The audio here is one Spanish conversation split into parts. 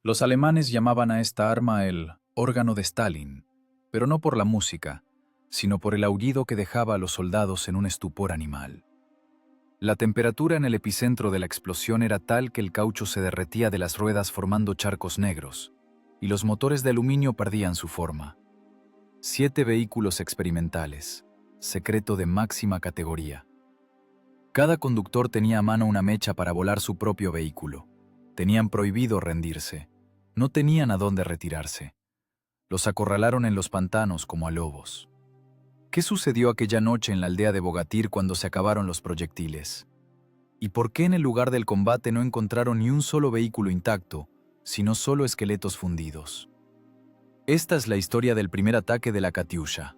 Los alemanes llamaban a esta arma el órgano de Stalin, pero no por la música, sino por el aullido que dejaba a los soldados en un estupor animal. La temperatura en el epicentro de la explosión era tal que el caucho se derretía de las ruedas formando charcos negros, y los motores de aluminio perdían su forma. 7 vehículos experimentales, secreto de máxima categoría. Cada conductor tenía a mano una mecha para volar su propio vehículo. Tenían prohibido rendirse. No tenían a dónde retirarse. Los acorralaron en los pantanos como a lobos. ¿Qué sucedió aquella noche en la aldea de Bogatir cuando se acabaron los proyectiles? ¿Y por qué en el lugar del combate no encontraron ni un solo vehículo intacto, sino solo esqueletos fundidos? Esta es la historia del primer ataque de la Katyusha.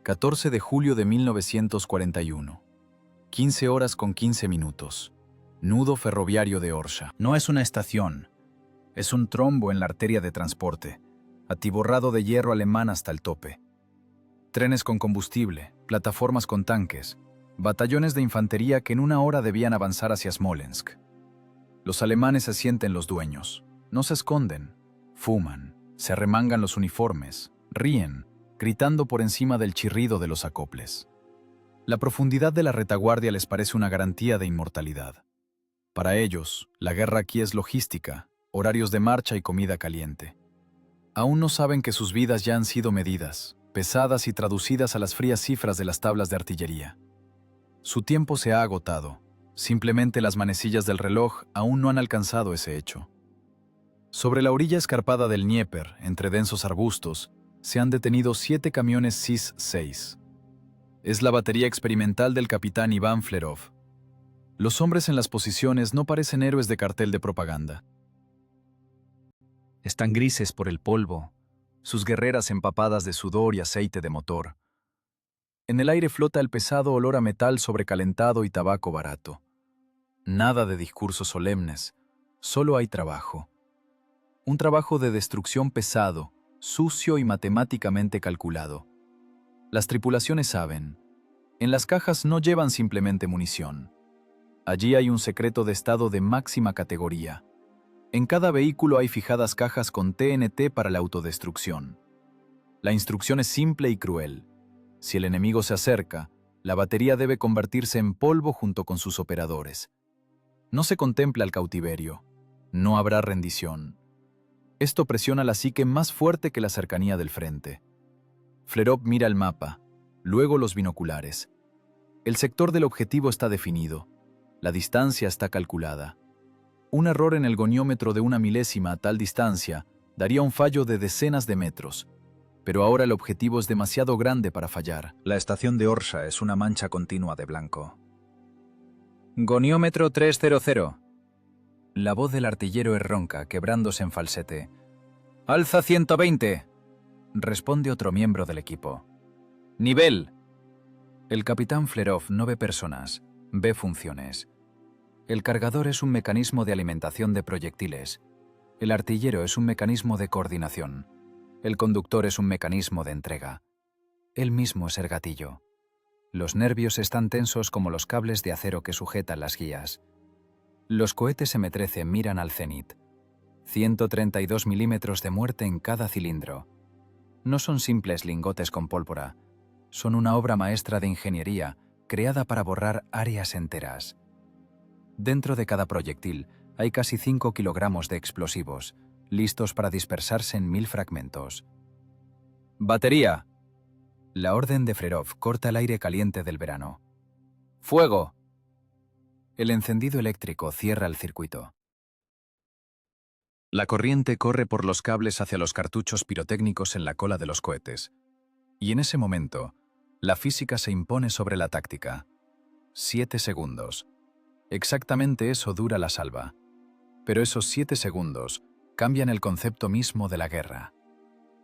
14 de julio de 1941. 15 horas con 15 minutos. Nudo ferroviario de Orsha. No es una estación. Es un trombo en la arteria de transporte, atiborrado de hierro alemán hasta el tope. Trenes con combustible, plataformas con tanques, batallones de infantería que en una hora debían avanzar hacia Smolensk. Los alemanes se sienten los dueños. No se esconden. Fuman, se arremangan los uniformes, ríen, gritando por encima del chirrido de los acoples. La profundidad de la retaguardia les parece una garantía de inmortalidad. Para ellos, la guerra aquí es logística, horarios de marcha y comida caliente. Aún no saben que sus vidas ya han sido medidas, pesadas y traducidas a las frías cifras de las tablas de artillería. Su tiempo se ha agotado. Simplemente las manecillas del reloj aún no han alcanzado ese hecho. Sobre la orilla escarpada del Dnieper, entre densos arbustos, se han detenido 7 camiones SIS-6. Es la batería experimental del capitán Iván Flerov. Los hombres en las posiciones no parecen héroes de cartel de propaganda. Están grises por el polvo, sus guerreras empapadas de sudor y aceite de motor. En el aire flota el pesado olor a metal sobrecalentado y tabaco barato. Nada de discursos solemnes, solo hay trabajo. Un trabajo de destrucción pesado, sucio y matemáticamente calculado. Las tripulaciones saben, en las cajas no llevan simplemente munición. Allí hay un secreto de estado de máxima categoría. En cada vehículo hay fijadas cajas con TNT para la autodestrucción. La instrucción es simple y cruel. Si el enemigo se acerca, la batería debe convertirse en polvo junto con sus operadores. No se contempla el cautiverio. No habrá rendición. Esto presiona la psique más fuerte que la cercanía del frente. Flerov mira el mapa, luego los binoculares. El sector del objetivo está definido. La distancia está calculada. Un error en el goniómetro de una milésima a tal distancia daría un fallo de decenas de metros, pero ahora el objetivo es demasiado grande para fallar. La estación de Orsha es una mancha continua de blanco. Goniómetro 300. La voz del artillero es ronca, quebrándose en falsete. «¡Alza 120!», responde otro miembro del equipo. «¡Nivel!». El capitán Flerov no ve personas, ve funciones. El cargador es un mecanismo de alimentación de proyectiles. El artillero es un mecanismo de coordinación. El conductor es un mecanismo de entrega. Él mismo es el gatillo. Los nervios están tensos como los cables de acero que sujetan las guías. Los cohetes M-13 miran al cenit. 132 milímetros de muerte en cada cilindro. No son simples lingotes con pólvora. Son una obra maestra de ingeniería creada para borrar áreas enteras. Dentro de cada proyectil hay casi 5 kilogramos de explosivos, listos para dispersarse en 1000 fragmentos. ¡Batería! La orden de Flerov corta el aire caliente del verano. ¡Fuego! El encendido eléctrico cierra el circuito. La corriente corre por los cables hacia los cartuchos pirotécnicos en la cola de los cohetes. Y en ese momento, la física se impone sobre la táctica. 7 segundos. Exactamente eso dura la salva. Pero esos 7 segundos cambian el concepto mismo de la guerra.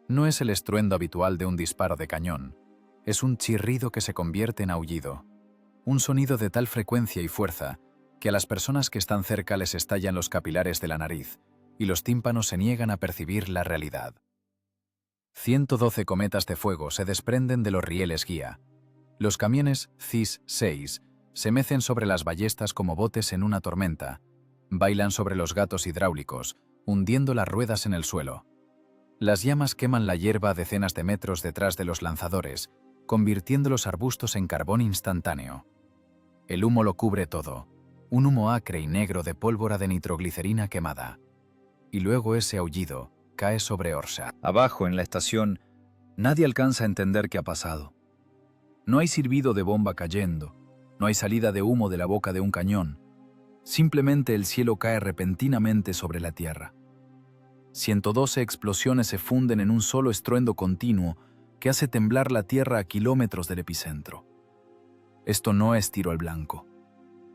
No es el estruendo habitual de un disparo de cañón. Es un chirrido que se convierte en aullido. Un sonido de tal frecuencia y fuerza que a las personas que están cerca les estallan los capilares de la nariz y los tímpanos se niegan a percibir la realidad. 112 cometas de fuego se desprenden de los rieles guía. Los camiones CIS-6 se mecen sobre las ballestas como botes en una tormenta, bailan sobre los gatos hidráulicos hundiendo las ruedas en el suelo. Las llamas queman la hierba a decenas de metros detrás de los lanzadores, convirtiendo los arbustos en carbón instantáneo. El humo lo cubre todo, un humo acre y negro de pólvora de nitroglicerina quemada. Y luego ese aullido cae sobre Orsha. Abajo, en la estación, nadie alcanza a entender qué ha pasado. No hay silbido de bomba cayendo, no hay salida de humo de la boca de un cañón. Simplemente el cielo cae repentinamente sobre la tierra. 112 explosiones se funden en un solo estruendo continuo que hace temblar la tierra a kilómetros del epicentro. Esto no es tiro al blanco.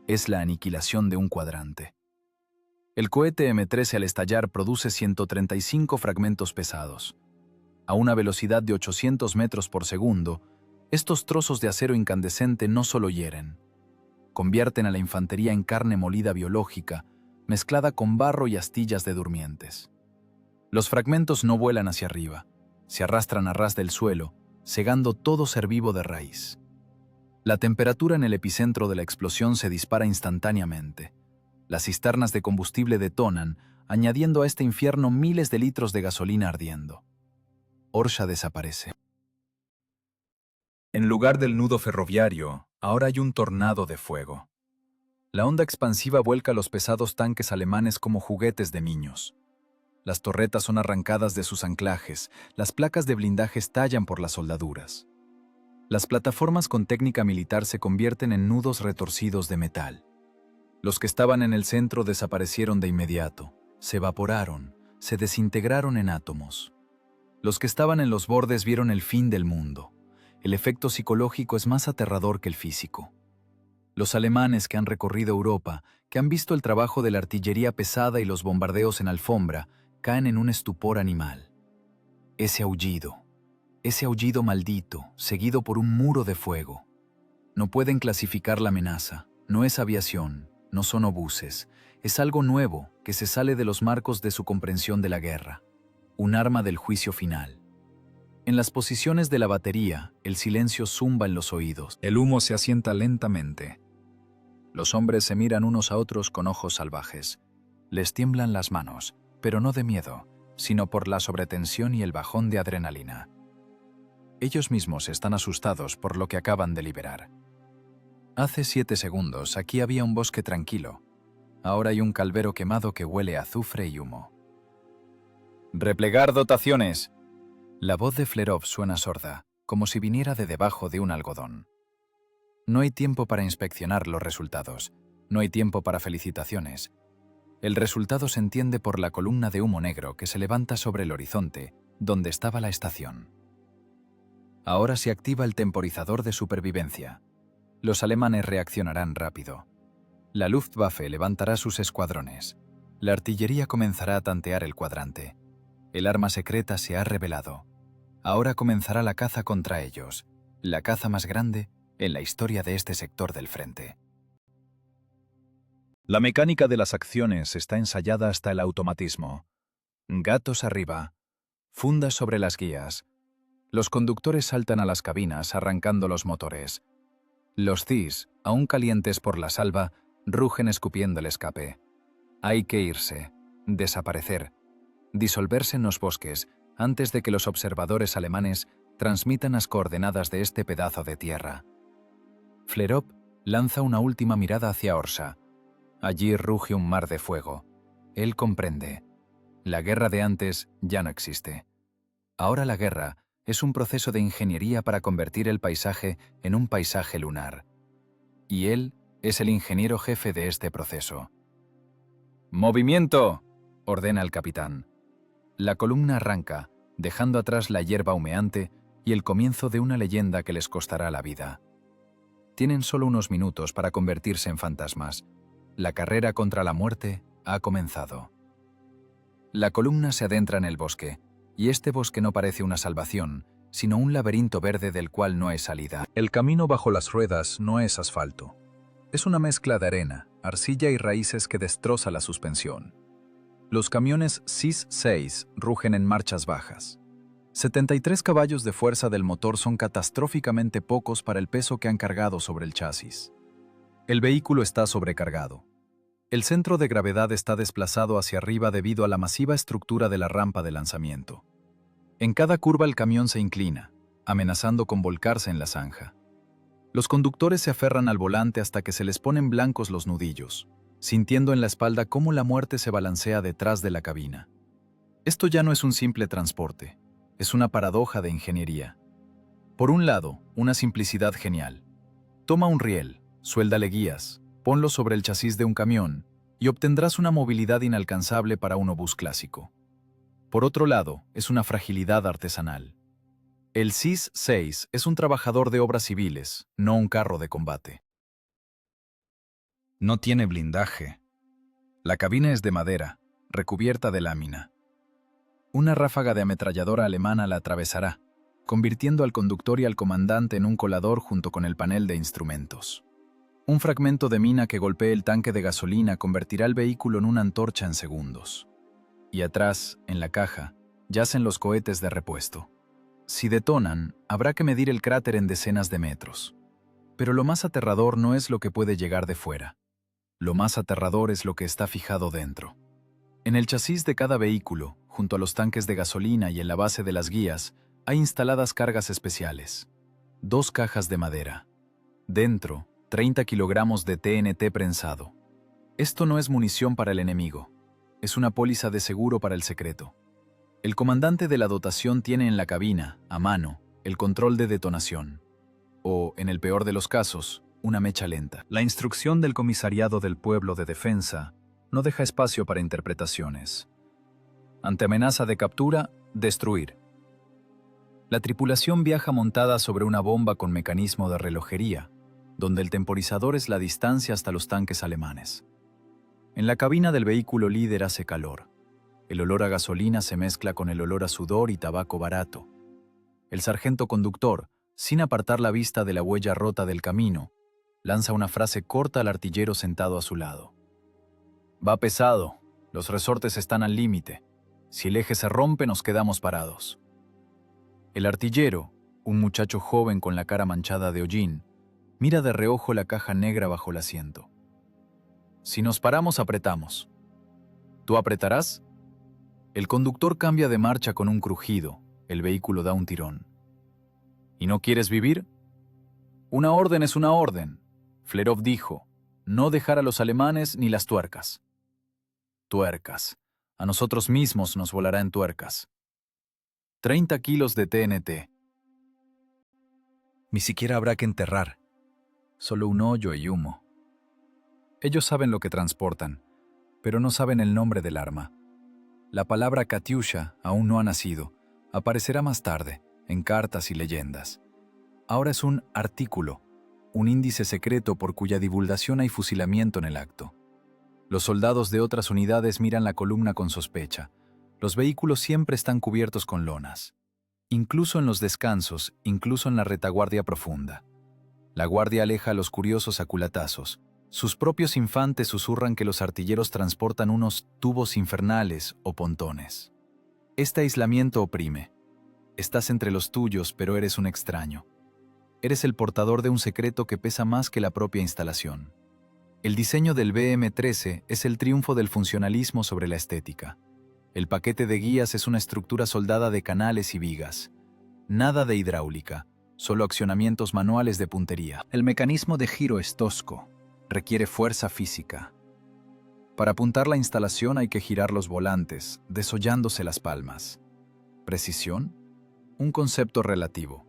Es la aniquilación de un cuadrante. El cohete M-13 al estallar produce 135 fragmentos pesados. A una velocidad de 800 metros por segundo, estos trozos de acero incandescente no solo hieren, convierten a la infantería en carne molida biológica, mezclada con barro y astillas de durmientes. Los fragmentos no vuelan hacia arriba, se arrastran a ras del suelo, cegando todo ser vivo de raíz. La temperatura en el epicentro de la explosión se dispara instantáneamente. Las cisternas de combustible detonan, añadiendo a este infierno miles de litros de gasolina ardiendo. Orsha desaparece. En lugar del nudo ferroviario, ahora hay un tornado de fuego. La onda expansiva vuelca los pesados tanques alemanes como juguetes de niños. Las torretas son arrancadas de sus anclajes, las placas de blindaje estallan por las soldaduras. Las plataformas con técnica militar se convierten en nudos retorcidos de metal. Los que estaban en el centro desaparecieron de inmediato, se evaporaron, se desintegraron en átomos. Los que estaban en los bordes vieron el fin del mundo. El efecto psicológico es más aterrador que el físico. Los alemanes que han recorrido Europa, que han visto el trabajo de la artillería pesada y los bombardeos en alfombra, caen en un estupor animal. Ese aullido maldito, seguido por un muro de fuego. No pueden clasificar la amenaza, no es aviación, no son obuses, es algo nuevo que se sale de los marcos de su comprensión de la guerra, un arma del juicio final. En las posiciones de la batería, el silencio zumba en los oídos, el humo se asienta lentamente. Los hombres se miran unos a otros con ojos salvajes. Les tiemblan las manos, pero no de miedo, sino por la sobretensión y el bajón de adrenalina. Ellos mismos están asustados por lo que acaban de liberar. Hace 7 segundos aquí había un bosque tranquilo. Ahora hay un calvero quemado que huele a azufre y humo. ¡Replegar dotaciones! La voz de Flerov suena sorda, como si viniera de debajo de un algodón. No hay tiempo para inspeccionar los resultados. No hay tiempo para felicitaciones. El resultado se entiende por la columna de humo negro que se levanta sobre el horizonte, donde estaba la estación. Ahora se activa el temporizador de supervivencia. Los alemanes reaccionarán rápido. La Luftwaffe levantará sus escuadrones. La artillería comenzará a tantear el cuadrante. El arma secreta se ha revelado. Ahora comenzará la caza contra ellos, la caza más grande en la historia de este sector del frente. La mecánica de las acciones está ensayada hasta el automatismo. Gatos arriba, fundas sobre las guías. Los conductores saltan a las cabinas arrancando los motores. Los CIS, aún calientes por la salva, rugen escupiendo el escape. Hay que irse, desaparecer, disolverse en los bosques antes de que los observadores alemanes transmitan las coordenadas de este pedazo de tierra. Flerov lanza una última mirada hacia Orsha. Allí ruge un mar de fuego. Él comprende. La guerra de antes ya no existe. Ahora la guerra es un proceso de ingeniería para convertir el paisaje en un paisaje lunar. Y él es el ingeniero jefe de este proceso. ¡Movimiento!, ordena el capitán. La columna arranca, dejando atrás la hierba humeante y el comienzo de una leyenda que les costará la vida. Tienen solo unos minutos para convertirse en fantasmas. La carrera contra la muerte ha comenzado. La columna se adentra en el bosque, y este bosque no parece una salvación, sino un laberinto verde del cual no hay salida. El camino bajo las ruedas no es asfalto. Es una mezcla de arena, arcilla y raíces que destroza la suspensión. Los camiones CIS-6 rugen en marchas bajas. 73 caballos de fuerza del motor son catastróficamente pocos para el peso que han cargado sobre el chasis. El vehículo está sobrecargado. El centro de gravedad está desplazado hacia arriba debido a la masiva estructura de la rampa de lanzamiento. En cada curva el camión se inclina, amenazando con volcarse en la zanja. Los conductores se aferran al volante hasta que se les ponen blancos los nudillos, sintiendo en la espalda cómo la muerte se balancea detrás de la cabina. Esto ya no es un simple transporte, es una paradoja de ingeniería. Por un lado, una simplicidad genial. Toma un riel, suéldale guías, ponlo sobre el chasis de un camión y obtendrás una movilidad inalcanzable para un obús clásico. Por otro lado, es una fragilidad artesanal. El CIS-6 es un trabajador de obras civiles, no un carro de combate. No tiene blindaje. La cabina es de madera, recubierta de lámina. Una ráfaga de ametralladora alemana la atravesará, convirtiendo al conductor y al comandante en un colador junto con el panel de instrumentos. Un fragmento de mina que golpee el tanque de gasolina convertirá el vehículo en una antorcha en segundos. Y atrás, en la caja, yacen los cohetes de repuesto. Si detonan, habrá que medir el cráter en decenas de metros. Pero lo más aterrador no es lo que puede llegar de fuera. Lo más aterrador es lo que está fijado dentro. En el chasis de cada vehículo, junto a los tanques de gasolina y en la base de las guías, hay instaladas cargas especiales. 2 cajas de madera. Dentro, 30 kilogramos de TNT prensado. Esto no es munición para el enemigo. Es una póliza de seguro para el secreto. El comandante de la dotación tiene en la cabina, a mano, el control de detonación. O, en el peor de los casos, una mecha lenta. La instrucción del Comisariado del Pueblo de Defensa no deja espacio para interpretaciones. Ante amenaza de captura, destruir. La tripulación viaja montada sobre una bomba con mecanismo de relojería, donde el temporizador es la distancia hasta los tanques alemanes. En la cabina del vehículo líder hace calor. El olor a gasolina se mezcla con el olor a sudor y tabaco barato. El sargento conductor, sin apartar la vista de la huella rota del camino, lanza una frase corta al artillero sentado a su lado. Va pesado, los resortes están al límite. Si el eje se rompe, nos quedamos parados. El artillero, un muchacho joven con la cara manchada de hollín, mira de reojo la caja negra bajo el asiento. Si nos paramos, apretamos. ¿Tú apretarás? El conductor cambia de marcha con un crujido. El vehículo da un tirón. ¿Y no quieres vivir? Una orden es una orden. Flerov dijo, no dejar a los alemanes ni las tuercas. Tuercas. A nosotros mismos nos volará en tuercas. 30 kilos de TNT. Ni siquiera habrá que enterrar. Solo un hoyo y humo. Ellos saben lo que transportan, pero no saben el nombre del arma. La palabra Katyusha aún no ha nacido. Aparecerá más tarde, en cartas y leyendas. Ahora es un artículo, un índice secreto por cuya divulgación hay fusilamiento en el acto. Los soldados de otras unidades miran la columna con sospecha. Los vehículos siempre están cubiertos con lonas. Incluso en los descansos, incluso en la retaguardia profunda. La guardia aleja a los curiosos a culatazos. Sus propios infantes susurran que los artilleros transportan unos tubos infernales o pontones. Este aislamiento oprime. Estás entre los tuyos, pero eres un extraño. Eres el portador de un secreto que pesa más que la propia instalación. El diseño del BM-13 es el triunfo del funcionalismo sobre la estética. El paquete de guías es una estructura soldada de canales y vigas. Nada de hidráulica, solo accionamientos manuales de puntería. El mecanismo de giro es tosco, requiere fuerza física. Para apuntar la instalación hay que girar los volantes, desollándose las palmas. ¿Precisión? Un concepto relativo.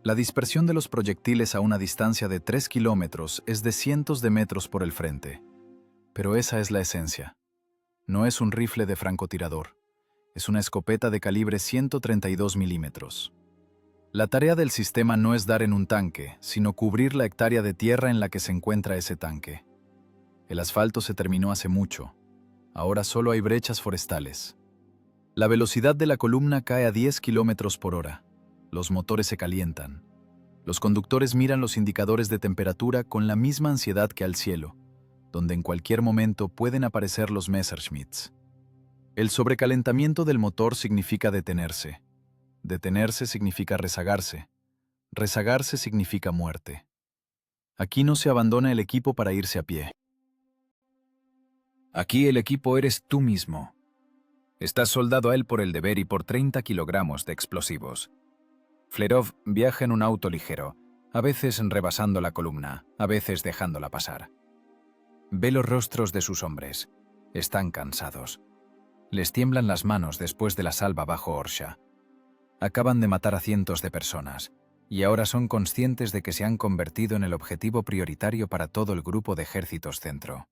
La dispersión de los proyectiles a una distancia de 3 kilómetros es de cientos de metros por el frente. Pero esa es la esencia. No es un rifle de francotirador. Es una escopeta de calibre 132 milímetros. La tarea del sistema no es dar en un tanque, sino cubrir la hectárea de tierra en la que se encuentra ese tanque. El asfalto se terminó hace mucho. Ahora solo hay brechas forestales. La velocidad de la columna cae a 10 kilómetros por hora. Los motores se calientan. Los conductores miran los indicadores de temperatura con la misma ansiedad que al cielo, donde en cualquier momento pueden aparecer los Messerschmitts. El sobrecalentamiento del motor significa detenerse. Detenerse significa rezagarse. Rezagarse significa muerte. Aquí no se abandona el equipo para irse a pie. Aquí el equipo eres tú mismo. Estás soldado a él por el deber y por 30 kilogramos de explosivos. Flerov viaja en un auto ligero, a veces rebasando la columna, a veces dejándola pasar. Ve los rostros de sus hombres. Están cansados. Les tiemblan las manos después de la salva bajo Orsha. Acaban de matar a cientos de personas, y ahora son conscientes de que se han convertido en el objetivo prioritario para todo el grupo de ejércitos centro.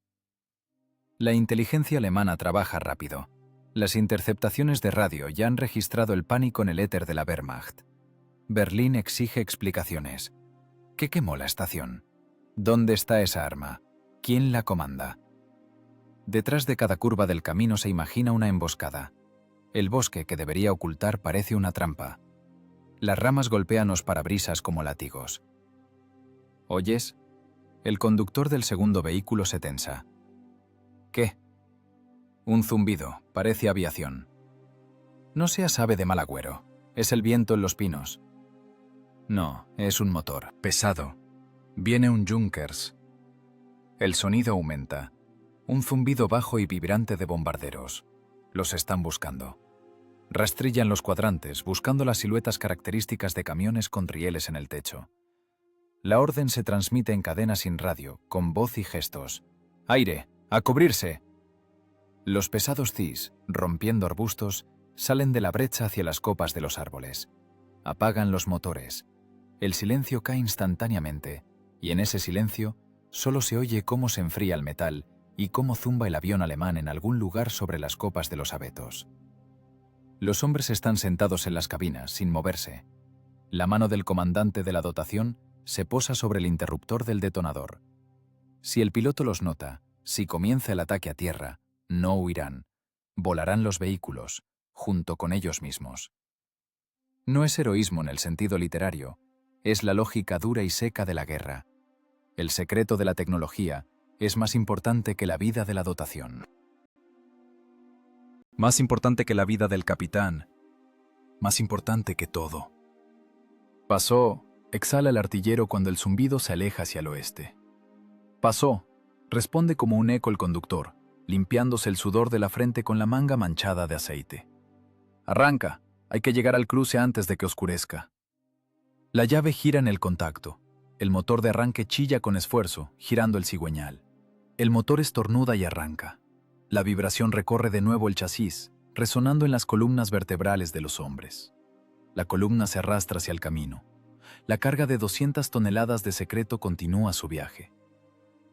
La inteligencia alemana trabaja rápido. Las interceptaciones de radio ya han registrado el pánico en el éter de la Wehrmacht. Berlín exige explicaciones. ¿Qué quemó la estación? ¿Dónde está esa arma? ¿Quién la comanda? Detrás de cada curva del camino se imagina una emboscada. El bosque que debería ocultar parece una trampa. Las ramas golpean los parabrisas como látigos. ¿Oyes? El conductor del segundo vehículo se tensa. ¿Qué? Un zumbido, parece aviación. No seas ave de mal agüero, es el viento en los pinos. No, es un motor, pesado. Viene un Junkers. El sonido aumenta. Un zumbido bajo y vibrante de bombarderos. Los están buscando. Rastrillan los cuadrantes, buscando las siluetas características de camiones con rieles en el techo. La orden se transmite en cadena sin radio, con voz y gestos. ¡Aire! ¡A cubrirse! Los pesados cis, rompiendo arbustos, salen de la brecha hacia las copas de los árboles. Apagan los motores. El silencio cae instantáneamente, y en ese silencio solo se oye cómo se enfría el metal y cómo zumba el avión alemán en algún lugar sobre las copas de los abetos. Los hombres están sentados en las cabinas, sin moverse. La mano del comandante de la dotación se posa sobre el interruptor del detonador. Si el piloto los nota, si comienza el ataque a tierra, no huirán. Volarán los vehículos, junto con ellos mismos. No es heroísmo en el sentido literario, es la lógica dura y seca de la guerra. El secreto de la tecnología es más importante que la vida de la dotación. Más importante que la vida del capitán. Más importante que todo. Pasó, exhala el artillero cuando el zumbido se aleja hacia el oeste. Pasó, responde como un eco el conductor, limpiándose el sudor de la frente con la manga manchada de aceite. Arranca, hay que llegar al cruce antes de que oscurezca. La llave gira en el contacto. El motor de arranque chilla con esfuerzo, girando el cigüeñal. El motor estornuda y arranca. La vibración recorre de nuevo el chasis, resonando en las columnas vertebrales de los hombres. La columna se arrastra hacia el camino. La carga de 200 toneladas de secreto continúa su viaje.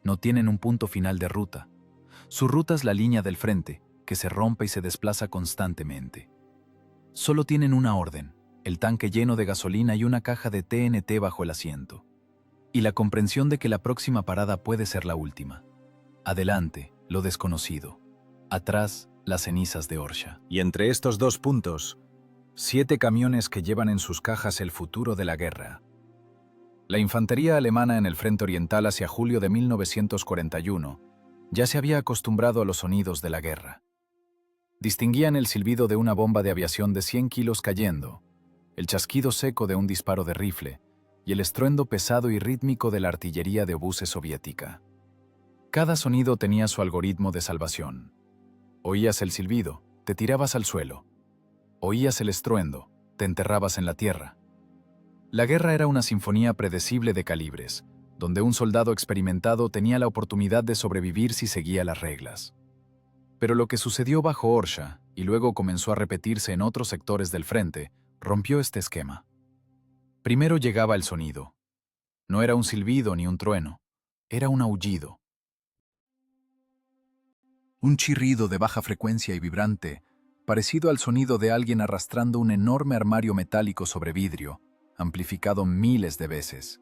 No tienen un punto final de ruta. Su ruta es la línea del frente, que se rompe y se desplaza constantemente. Solo tienen una orden, el tanque lleno de gasolina y una caja de TNT bajo el asiento. Y la comprensión de que la próxima parada puede ser la última. Adelante, lo desconocido. Atrás, las cenizas de Orsha. Y entre estos dos puntos, 7 camiones que llevan en sus cajas el futuro de la guerra. La infantería alemana en el frente oriental hacia julio de 1941 ya se había acostumbrado a los sonidos de la guerra. Distinguían el silbido de una bomba de aviación de 100 kilos cayendo, el chasquido seco de un disparo de rifle y el estruendo pesado y rítmico de la artillería de obuses soviética. Cada sonido tenía su algoritmo de salvación. Oías el silbido, te tirabas al suelo. Oías el estruendo, te enterrabas en la tierra. La guerra era una sinfonía predecible de calibres, donde un soldado experimentado tenía la oportunidad de sobrevivir si seguía las reglas. Pero lo que sucedió bajo Orsha, y luego comenzó a repetirse en otros sectores del frente, rompió este esquema. Primero llegaba el sonido. No era un silbido ni un trueno, era un aullido. Un chirrido de baja frecuencia y vibrante, parecido al sonido de alguien arrastrando un enorme armario metálico sobre vidrio, amplificado miles de veces.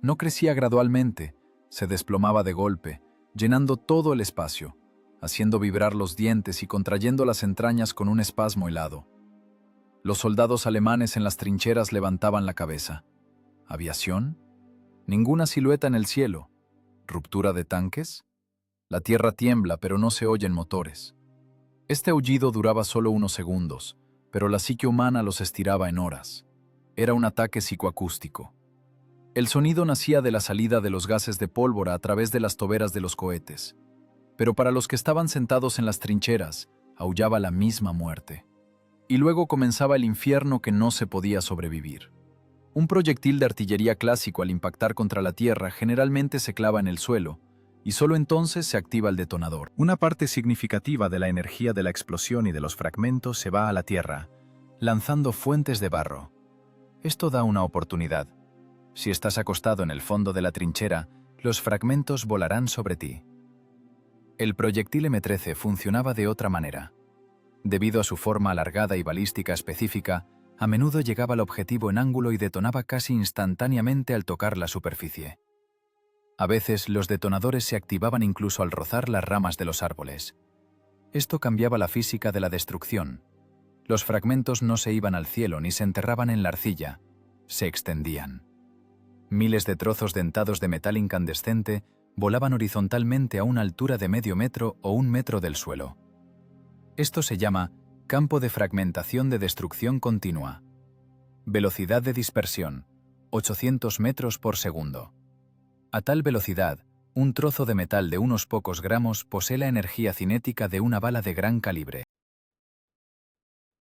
No crecía gradualmente, se desplomaba de golpe, llenando todo el espacio, haciendo vibrar los dientes y contrayendo las entrañas con un espasmo helado. Los soldados alemanes en las trincheras levantaban la cabeza. ¿Aviación? Ninguna silueta en el cielo. ¿Ruptura de tanques? La tierra tiembla, pero no se oyen motores. Este aullido duraba solo unos segundos, pero la psique humana los estiraba en horas. Era un ataque psicoacústico. El sonido nacía de la salida de los gases de pólvora a través de las toberas de los cohetes. pero para los que estaban sentados en las trincheras, aullaba la misma muerte. Y luego comenzaba el infierno que no se podía sobrevivir. Un proyectil de artillería clásico al impactar contra la tierra generalmente se clava en el suelo, y solo entonces se activa el detonador. Una parte significativa de la energía de la explosión y de los fragmentos se va a la tierra, lanzando fuentes de barro. Esto da una oportunidad. Si estás acostado en el fondo de la trinchera, los fragmentos volarán sobre ti. El proyectil M13 funcionaba de otra manera. Debido a su forma alargada y balística específica, a menudo llegaba al objetivo en ángulo y detonaba casi instantáneamente al tocar la superficie. A veces los detonadores se activaban incluso al rozar las ramas de los árboles. Esto cambiaba la física de la destrucción. Los fragmentos no se iban al cielo ni se enterraban en la arcilla, se extendían. Miles de trozos dentados de metal incandescente volaban horizontalmente a una altura de medio metro o 1 metro del suelo. Esto se llama campo de fragmentación de destrucción continua. Velocidad de dispersión, 800 metros por segundo. A tal velocidad, un trozo de metal de unos pocos gramos posee la energía cinética de una bala de gran calibre.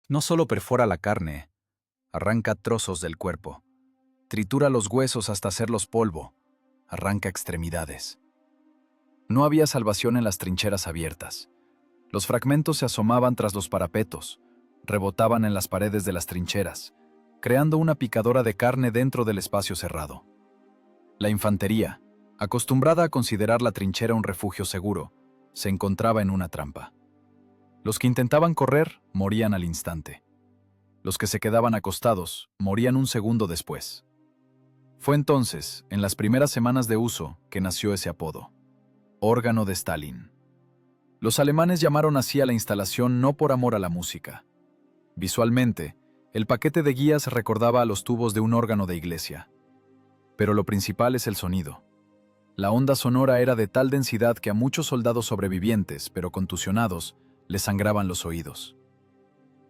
No solo perfora la carne, arranca trozos del cuerpo, tritura los huesos hasta hacerlos polvo, arranca extremidades. No había salvación en las trincheras abiertas. Los fragmentos se asomaban tras los parapetos, rebotaban en las paredes de las trincheras, creando una picadora de carne dentro del espacio cerrado. La infantería, acostumbrada a considerar la trinchera un refugio seguro, se encontraba en una trampa. Los que intentaban correr morían al instante. Los que se quedaban acostados morían un segundo después. Fue entonces, en las primeras semanas de uso, que nació ese apodo: órgano de Stalin. Los alemanes llamaron así a la instalación no por amor a la música. Visualmente, el paquete de guías recordaba a los tubos de un órgano de iglesia. Pero lo principal es el sonido. La onda sonora era de tal densidad que a muchos soldados sobrevivientes, pero contusionados, les sangraban los oídos.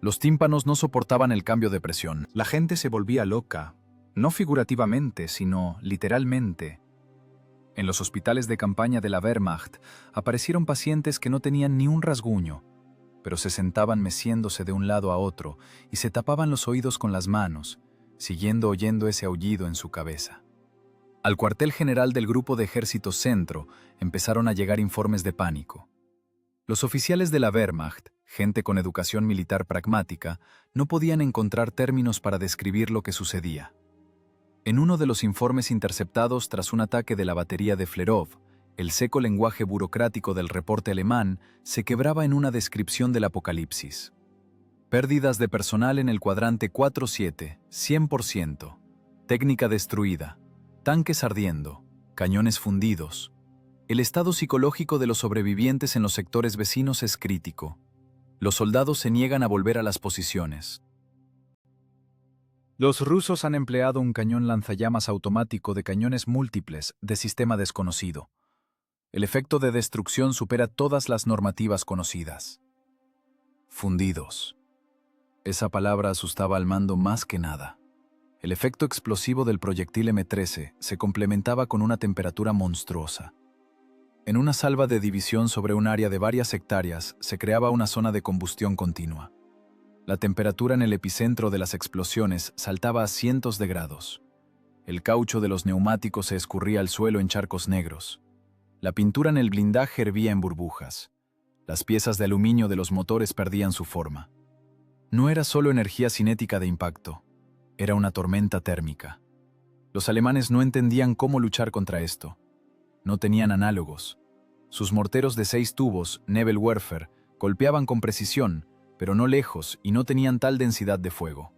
Los tímpanos no soportaban el cambio de presión. La gente se volvía loca, no figurativamente, sino literalmente. En los hospitales de campaña de la Wehrmacht aparecieron pacientes que no tenían ni un rasguño, pero se sentaban meciéndose de un lado a otro y se tapaban los oídos con las manos, siguiendo oyendo ese aullido en su cabeza. Al cuartel general del Grupo de Ejército Centro empezaron a llegar informes de pánico. Los oficiales de la Wehrmacht, gente con educación militar pragmática, no podían encontrar términos para describir lo que sucedía. En uno de los informes interceptados tras un ataque de la batería de Flerov, el seco lenguaje burocrático del reporte alemán se quebraba en una descripción del apocalipsis. Pérdidas de personal en el cuadrante 4-7, 100%. Técnica destruida. Tanques ardiendo. Cañones fundidos. El estado psicológico de los sobrevivientes en los sectores vecinos es crítico. Los soldados se niegan a volver a las posiciones. Los rusos han empleado un cañón lanzallamas automático de cañones múltiples de sistema desconocido. El efecto de destrucción supera todas las normativas conocidas. Fundidos. Esa palabra asustaba al mando más que nada. El efecto explosivo del proyectil M13 se complementaba con una temperatura monstruosa. En una salva de división sobre un área de varias hectáreas se creaba una zona de combustión continua. La temperatura en el epicentro de las explosiones saltaba a cientos de grados. El caucho de los neumáticos se escurría al suelo en charcos negros. La pintura en el blindaje hervía en burbujas. Las piezas de aluminio de los motores perdían su forma. No era solo energía cinética de impacto, era una tormenta térmica. Los alemanes no entendían cómo luchar contra esto. No tenían análogos. Sus morteros de 6 tubos, Nebelwerfer, golpeaban con precisión, pero no lejos y no tenían tal densidad de fuego.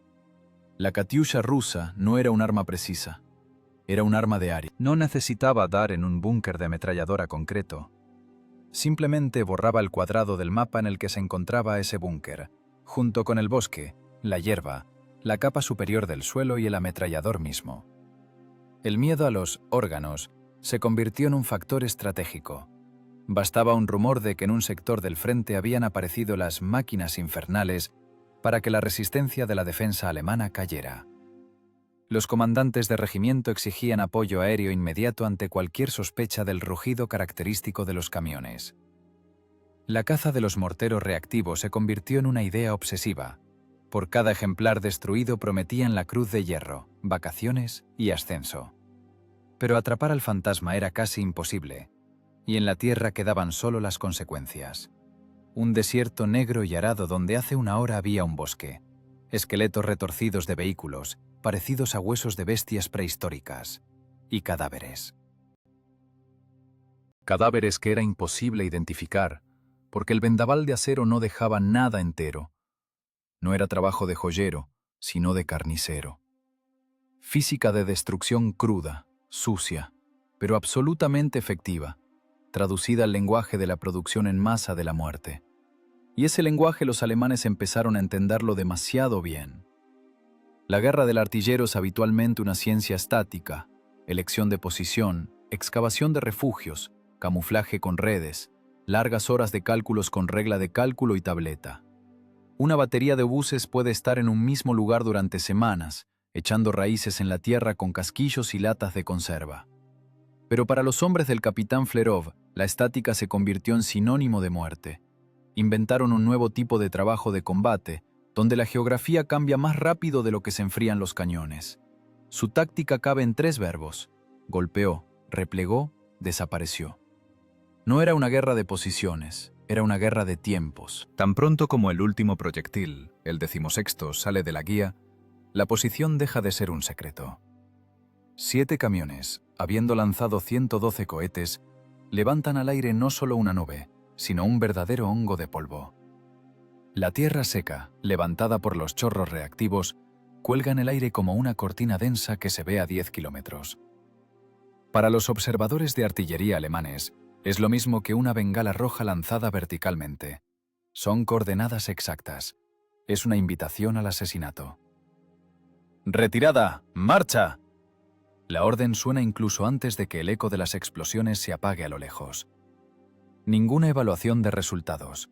La Katyusha rusa no era un arma precisa, era un arma de área. No necesitaba dar en un búnker de ametralladora concreto. Simplemente borraba el cuadrado del mapa en el que se encontraba ese búnker, junto con el bosque, la hierba, la capa superior del suelo y el ametrallador mismo. El miedo a los órganos se convirtió en un factor estratégico. Bastaba un rumor de que en un sector del frente habían aparecido las máquinas infernales para que la resistencia de la defensa alemana cayera. Los comandantes de regimiento exigían apoyo aéreo inmediato ante cualquier sospecha del rugido característico de los camiones. La caza de los morteros reactivos se convirtió en una idea obsesiva. Por cada ejemplar destruido prometían la cruz de hierro, vacaciones y ascenso. Pero atrapar al fantasma era casi imposible, y en la tierra quedaban solo las consecuencias. Un desierto negro y arado donde hace una hora había un bosque, esqueletos retorcidos de vehículos, parecidos a huesos de bestias prehistóricas, y cadáveres. Cadáveres que era imposible identificar, porque el vendaval de acero no dejaba nada entero. No era trabajo de joyero, sino de carnicero. Física de destrucción cruda, sucia, pero absolutamente efectiva, traducida al lenguaje de la producción en masa de la muerte. Y ese lenguaje los alemanes empezaron a entenderlo demasiado bien. La guerra del artillero es habitualmente una ciencia estática, elección de posición, excavación de refugios, camuflaje con redes, largas horas de cálculos con regla de cálculo y tableta. Una batería de obuses puede estar en un mismo lugar durante semanas, echando raíces en la tierra con casquillos y latas de conserva. Pero para los hombres del capitán Flerov, la estática se convirtió en sinónimo de muerte. Inventaron un nuevo tipo de trabajo de combate, donde la geografía cambia más rápido de lo que se enfrían los cañones. Su táctica cabe en 3 verbos: golpeó, replegó, desapareció. No era una guerra de posiciones, era una guerra de tiempos. Tan pronto como el último proyectil, el 16º, sale de la guía, la posición deja de ser un secreto. 7 camiones, habiendo lanzado 112 cohetes, levantan al aire no solo una nube, sino un verdadero hongo de polvo. La tierra seca, levantada por los chorros reactivos, cuelga en el aire como una cortina densa que se ve a 10 kilómetros. Para los observadores de artillería alemanes, es lo mismo que una bengala roja lanzada verticalmente. Son coordenadas exactas. Es una invitación al asesinato. ¡Retirada! ¡Marcha! La orden suena incluso antes de que el eco de las explosiones se apague a lo lejos. Ninguna evaluación de resultados.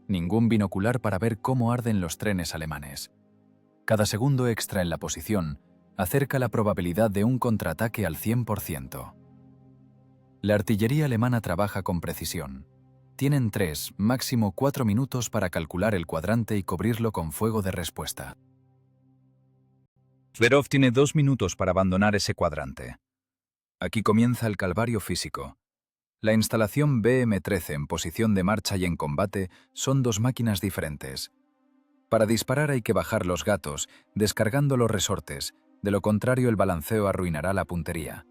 Ningún binocular para ver cómo arden los trenes alemanes. Cada segundo extra en la posición acerca la probabilidad de un contraataque al 100%. La artillería alemana trabaja con precisión. Tienen 3, máximo 4 minutos para calcular el cuadrante y cubrirlo con fuego de respuesta. Flerov tiene 2 minutos para abandonar ese cuadrante. Aquí comienza el calvario físico. La instalación BM-13 en posición de marcha y en combate son 2 máquinas diferentes. Para disparar hay que bajar los gatos, descargando los resortes, de lo contrario el balanceo arruinará la puntería.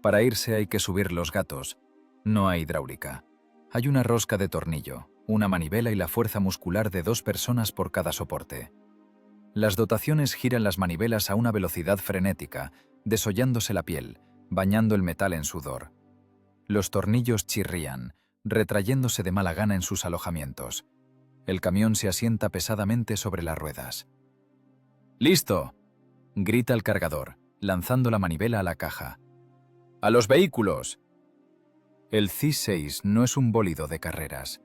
Para irse hay que subir los gatos. No hay hidráulica. Hay una rosca de tornillo, una manivela y la fuerza muscular de 2 personas por cada soporte. Las dotaciones giran las manivelas a una velocidad frenética, desollándose la piel, bañando el metal en sudor. Los tornillos chirrían, retrayéndose de mala gana en sus alojamientos. El camión se asienta pesadamente sobre las ruedas. ¡Listo!, grita el cargador, lanzando la manivela a la caja. ¡A los vehículos! El C6 no es un bólido de carreras.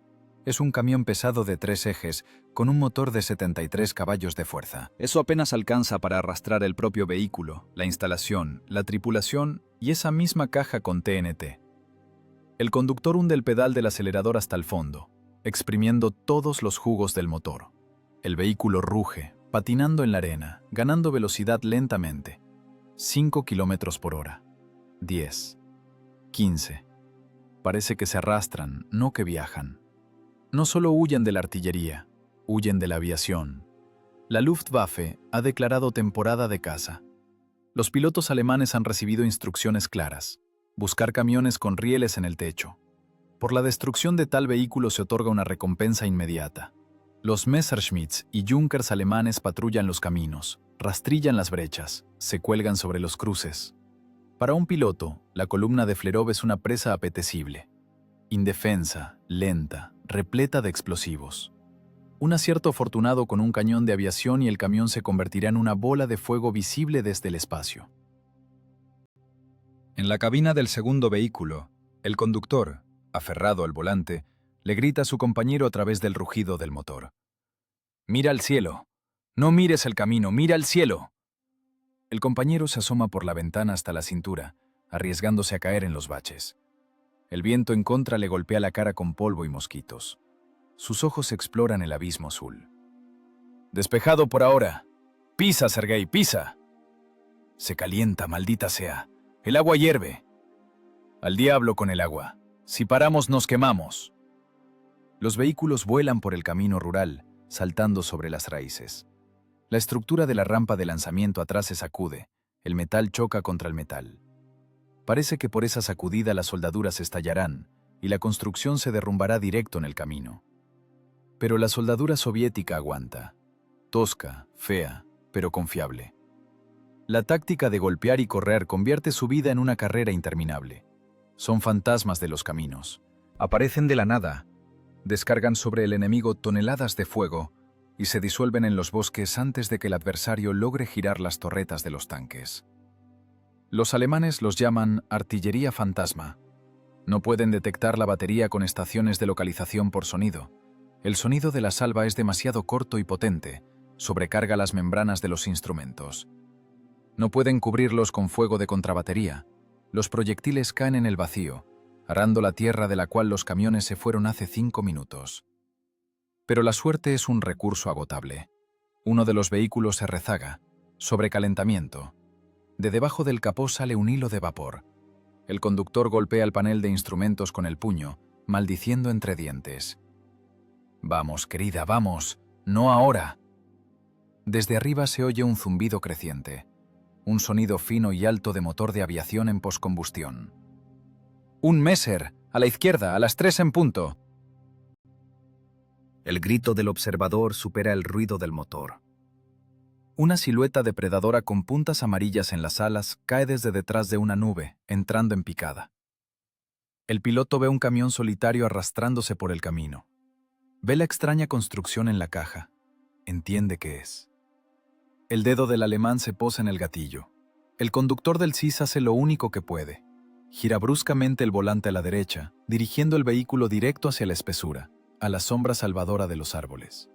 Es un camión pesado de 3 ejes con un motor de 73 caballos de fuerza. Eso apenas alcanza para arrastrar el propio vehículo, la instalación, la tripulación y esa misma caja con TNT. El conductor hunde el pedal del acelerador hasta el fondo, exprimiendo todos los jugos del motor. El vehículo ruge, patinando en la arena, ganando velocidad lentamente. 5 kilómetros por hora. 10. 15. Parece que se arrastran, no que viajan. No solo huyen de la artillería, huyen de la aviación. La Luftwaffe ha declarado temporada de caza. Los pilotos alemanes han recibido instrucciones claras: buscar camiones con rieles en el techo. Por la destrucción de tal vehículo se otorga una recompensa inmediata. Los Messerschmitts y Junkers alemanes patrullan los caminos, rastrillan las brechas, se cuelgan sobre los cruces. Para un piloto, la columna de Flerov es una presa apetecible. Indefensa, lenta, repleta de explosivos. Un acierto afortunado con un cañón de aviación y el camión se convertirá en una bola de fuego visible desde el espacio. En la cabina del segundo vehículo, el conductor, aferrado al volante, le grita a su compañero a través del rugido del motor. «¡Mira al cielo! ¡No mires el camino, mira al cielo!». El compañero se asoma por la ventana hasta la cintura, arriesgándose a caer en los baches. El viento en contra le golpea la cara con polvo y mosquitos. Sus ojos exploran el abismo azul. «Despejado por ahora. Pisa, Sergei, pisa». Se calienta, maldita sea. El agua hierve. Al diablo con el agua. Si paramos nos quemamos. Los vehículos vuelan por el camino rural, saltando sobre las raíces. La estructura de la rampa de lanzamiento atrás se sacude. El metal choca contra el metal. Parece que por esa sacudida las soldaduras estallarán y la construcción se derrumbará directo en el camino. Pero la soldadura soviética aguanta. Tosca, fea, pero confiable. La táctica de golpear y correr convierte su vida en una carrera interminable. Son fantasmas de los caminos. Aparecen de la nada, descargan sobre el enemigo toneladas de fuego y se disuelven en los bosques antes de que el adversario logre girar las torretas de los tanques. Los alemanes los llaman artillería fantasma. No pueden detectar la batería con estaciones de localización por sonido. El sonido de la salva es demasiado corto y potente, sobrecarga las membranas de los instrumentos. No pueden cubrirlos con fuego de contrabatería. Los proyectiles caen en el vacío, arando la tierra de la cual los camiones se fueron hace 5 minutos. Pero la suerte es un recurso agotable. Uno de los vehículos se rezaga, sobrecalentamiento. De debajo del capó sale un hilo de vapor. El conductor golpea el panel de instrumentos con el puño, maldiciendo entre dientes. «Vamos, querida, vamos, no ahora». Desde arriba se oye un zumbido creciente, un sonido fino y alto de motor de aviación en poscombustión. «Un Messer, a la izquierda, a las 3 en punto». El grito del observador supera el ruido del motor. Una silueta depredadora con puntas amarillas en las alas cae desde detrás de una nube, entrando en picada. El piloto ve un camión solitario arrastrándose por el camino. Ve la extraña construcción en la caja. Entiende qué es. El dedo del alemán se posa en el gatillo. El conductor del CIS hace lo único que puede. Gira bruscamente el volante a la derecha, dirigiendo el vehículo directo hacia la espesura, a la sombra salvadora de los árboles.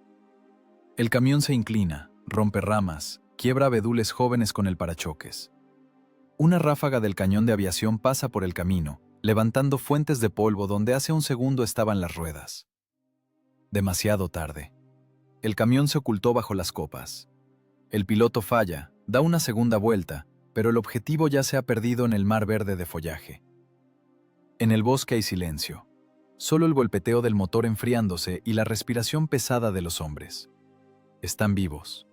El camión se inclina, rompe ramas, quiebra abedules jóvenes con el parachoques. Una ráfaga del cañón de aviación pasa por el camino, levantando fuentes de polvo donde hace un segundo estaban las ruedas. Demasiado tarde. El camión se ocultó bajo las copas. El piloto falla, da una segunda vuelta, pero el objetivo ya se ha perdido en el mar verde de follaje. En el bosque hay silencio. Solo el golpeteo del motor enfriándose y la respiración pesada de los hombres. Están vivos.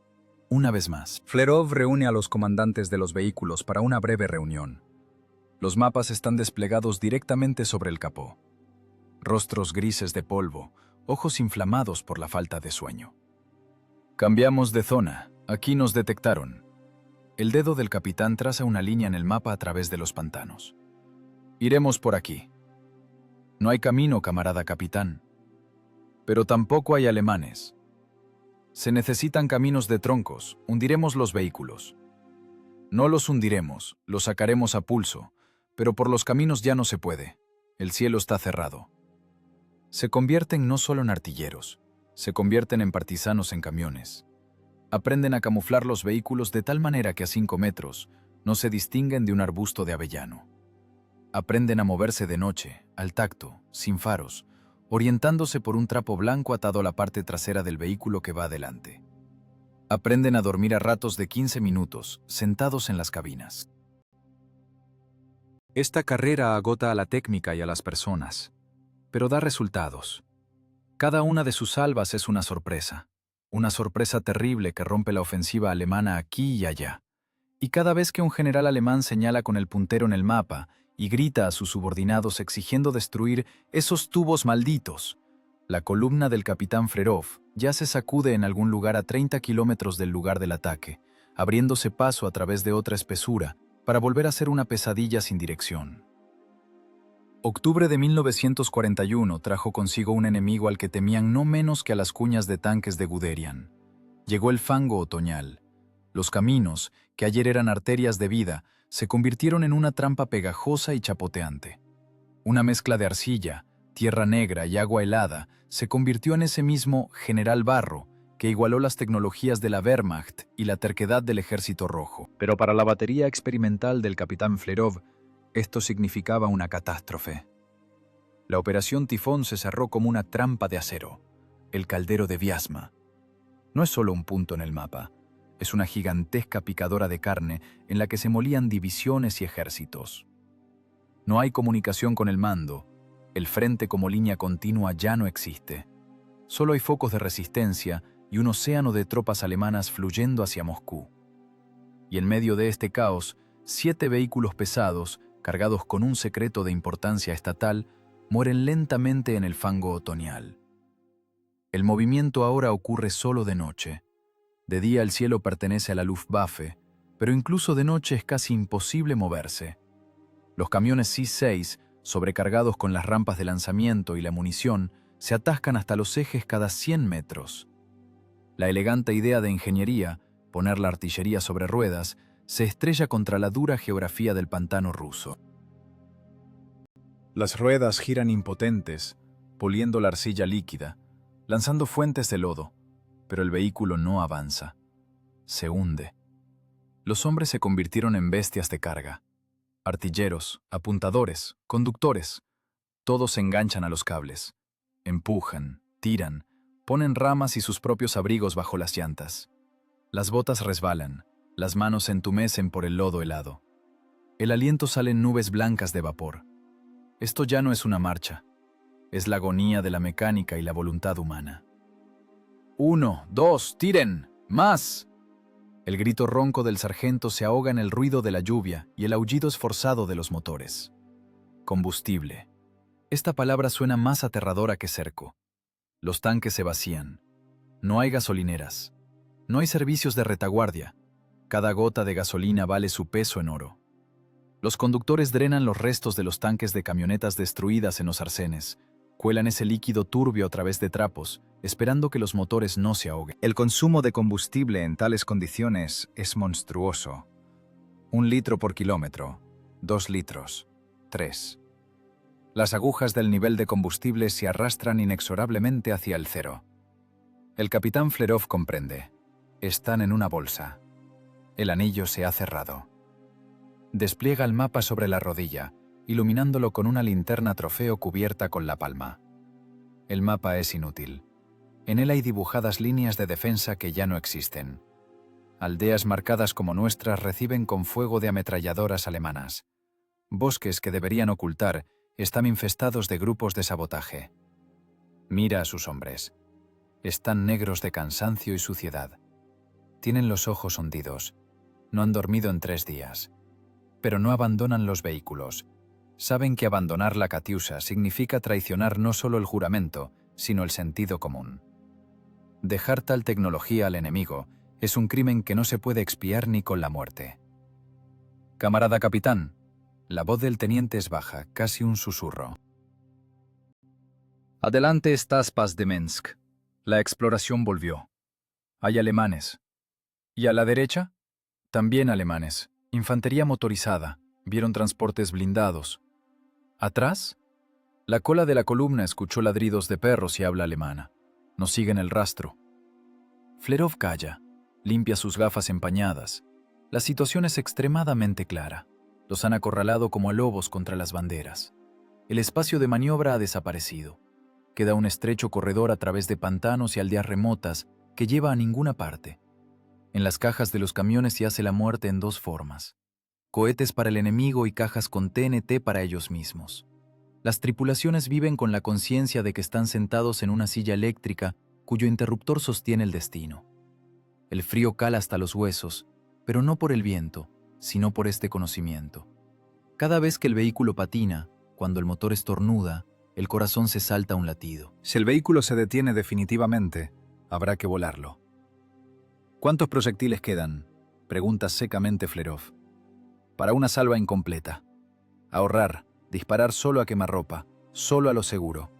Una vez más. Flerov reúne a los comandantes de los vehículos para una breve reunión. Los mapas están desplegados directamente sobre el capó. Rostros grises de polvo, ojos inflamados por la falta de sueño. Cambiamos de zona. Aquí nos detectaron. El dedo del capitán traza una línea en el mapa a través de los pantanos. Iremos por aquí. No hay camino, camarada capitán. Pero tampoco hay alemanes. Se necesitan caminos de troncos, hundiremos los vehículos. No los hundiremos, los sacaremos a pulso, pero por los caminos ya no se puede. El cielo está cerrado. Se convierten no solo en artilleros, se convierten en partisanos en camiones. Aprenden a camuflar los vehículos de tal manera que a 5 metros no se distinguen de un arbusto de avellano. Aprenden a moverse de noche, al tacto, sin faros, orientándose por un trapo blanco atado a la parte trasera del vehículo que va adelante. Aprenden a dormir a ratos de 15 minutos, sentados en las cabinas. Esta carrera agota a la técnica y a las personas, pero da resultados. Cada una de sus salvas es una sorpresa terrible que rompe la ofensiva alemana aquí y allá. Y cada vez que un general alemán señala con el puntero en el mapa y grita a sus subordinados exigiendo destruir esos tubos malditos, la columna del capitán Flerov ya se sacude en algún lugar a 30 kilómetros del lugar del ataque, abriéndose paso a través de otra espesura para volver a ser una pesadilla sin dirección. Octubre de 1941 trajo consigo un enemigo al que temían no menos que a las cuñas de tanques de Guderian. Llegó el fango otoñal. Los caminos, que ayer eran arterias de vida, se convirtieron en una trampa pegajosa y chapoteante. Una mezcla de arcilla, tierra negra y agua helada se convirtió en ese mismo General Barro que igualó las tecnologías de la Wehrmacht y la terquedad del Ejército Rojo. Pero para la batería experimental del capitán Flerov, esto significaba una catástrofe. La operación Tifón se cerró como una trampa de acero. el caldero de Viasma. No es solo un punto en el mapa, es una gigantesca picadora de carne en la que se molían divisiones y ejércitos. No hay comunicación con el mando, el frente como línea continua ya no existe. Solo hay focos de resistencia y un océano de tropas alemanas fluyendo hacia Moscú. Y en medio de este caos, 7 vehículos pesados, cargados con un secreto de importancia estatal, mueren lentamente en el fango otoñal. El movimiento ahora ocurre solo de noche. De día el cielo pertenece a la Luftwaffe, pero incluso de noche es casi imposible moverse. Los camiones C-6, sobrecargados con las rampas de lanzamiento y la munición, se atascan hasta los ejes cada 100 metros. La elegante idea de ingeniería, poner la artillería sobre ruedas, se estrella contra la dura geografía del pantano ruso. Las ruedas giran impotentes, poliendo la arcilla líquida, lanzando fuentes de lodo, pero el vehículo no avanza. Se hunde. Los hombres se convirtieron en bestias de carga. Artilleros, apuntadores, conductores, todos se enganchan a los cables. Empujan, tiran, ponen ramas y sus propios abrigos bajo las llantas. Las botas resbalan, las manos se entumecen por el lodo helado. El aliento sale en nubes blancas de vapor. Esto ya no es una marcha. Es la agonía de la mecánica y la voluntad humana. 1, 2, tiren, más. El grito ronco del sargento se ahoga en el ruido de la lluvia y el aullido esforzado de los motores. Combustible. Esta palabra suena más aterradora que cerco. Los tanques se vacían. No hay gasolineras. No hay servicios de retaguardia. Cada gota de gasolina vale su peso en oro. Los conductores drenan los restos de los tanques de camionetas destruidas en los arcenes. Cuelan ese líquido turbio a través de trapos, esperando que los motores no se ahoguen. El consumo de combustible en tales condiciones es monstruoso. 1 litro por kilómetro, 2 litros, 3. Las agujas del nivel de combustible se arrastran inexorablemente hacia el cero. El capitán Flerov comprende. Están en una bolsa. El anillo se ha cerrado. Despliega el mapa sobre la rodilla, iluminándolo con una linterna trofeo cubierta con la palma. El mapa es inútil. En él hay dibujadas líneas de defensa que ya no existen. Aldeas marcadas como nuestras reciben con fuego de ametralladoras alemanas. Bosques que deberían ocultar están infestados de grupos de sabotaje. Mira a sus hombres. Están negros de cansancio y suciedad. Tienen los ojos hundidos. No han dormido en 3 días. Pero no abandonan los vehículos. Saben que abandonar la Katyusha significa traicionar no solo el juramento, sino el sentido común. Dejar tal tecnología al enemigo es un crimen que no se puede expiar ni con la muerte. Camarada capitán, la voz del teniente es baja, casi un susurro. Adelante estás, Paz de Minsk. La exploración volvió. Hay alemanes. ¿Y a la derecha? También alemanes. Infantería motorizada. Vieron transportes blindados. ¿Atrás? La cola de la columna escuchó ladridos de perros y habla alemana. Nos siguen el rastro. Flerov calla, limpia sus gafas empañadas. La situación es extremadamente clara. Los han acorralado como a lobos contra las banderas. El espacio de maniobra ha desaparecido. Queda un estrecho corredor a través de pantanos y aldeas remotas que lleva a ninguna parte. En las cajas de los camiones yace la muerte en 2 formas. Cohetes para el enemigo y cajas con TNT para ellos mismos. Las tripulaciones viven con la conciencia de que están sentados en una silla eléctrica cuyo interruptor sostiene el destino. El frío cala hasta los huesos, pero no por el viento, sino por este conocimiento. Cada vez que el vehículo patina, cuando el motor estornuda, el corazón se salta un latido. Si el vehículo se detiene definitivamente, habrá que volarlo. ¿Cuántos proyectiles quedan?, pregunta secamente Flerov. Para una salva incompleta. Ahorrar, disparar solo a quemarropa, solo a lo seguro.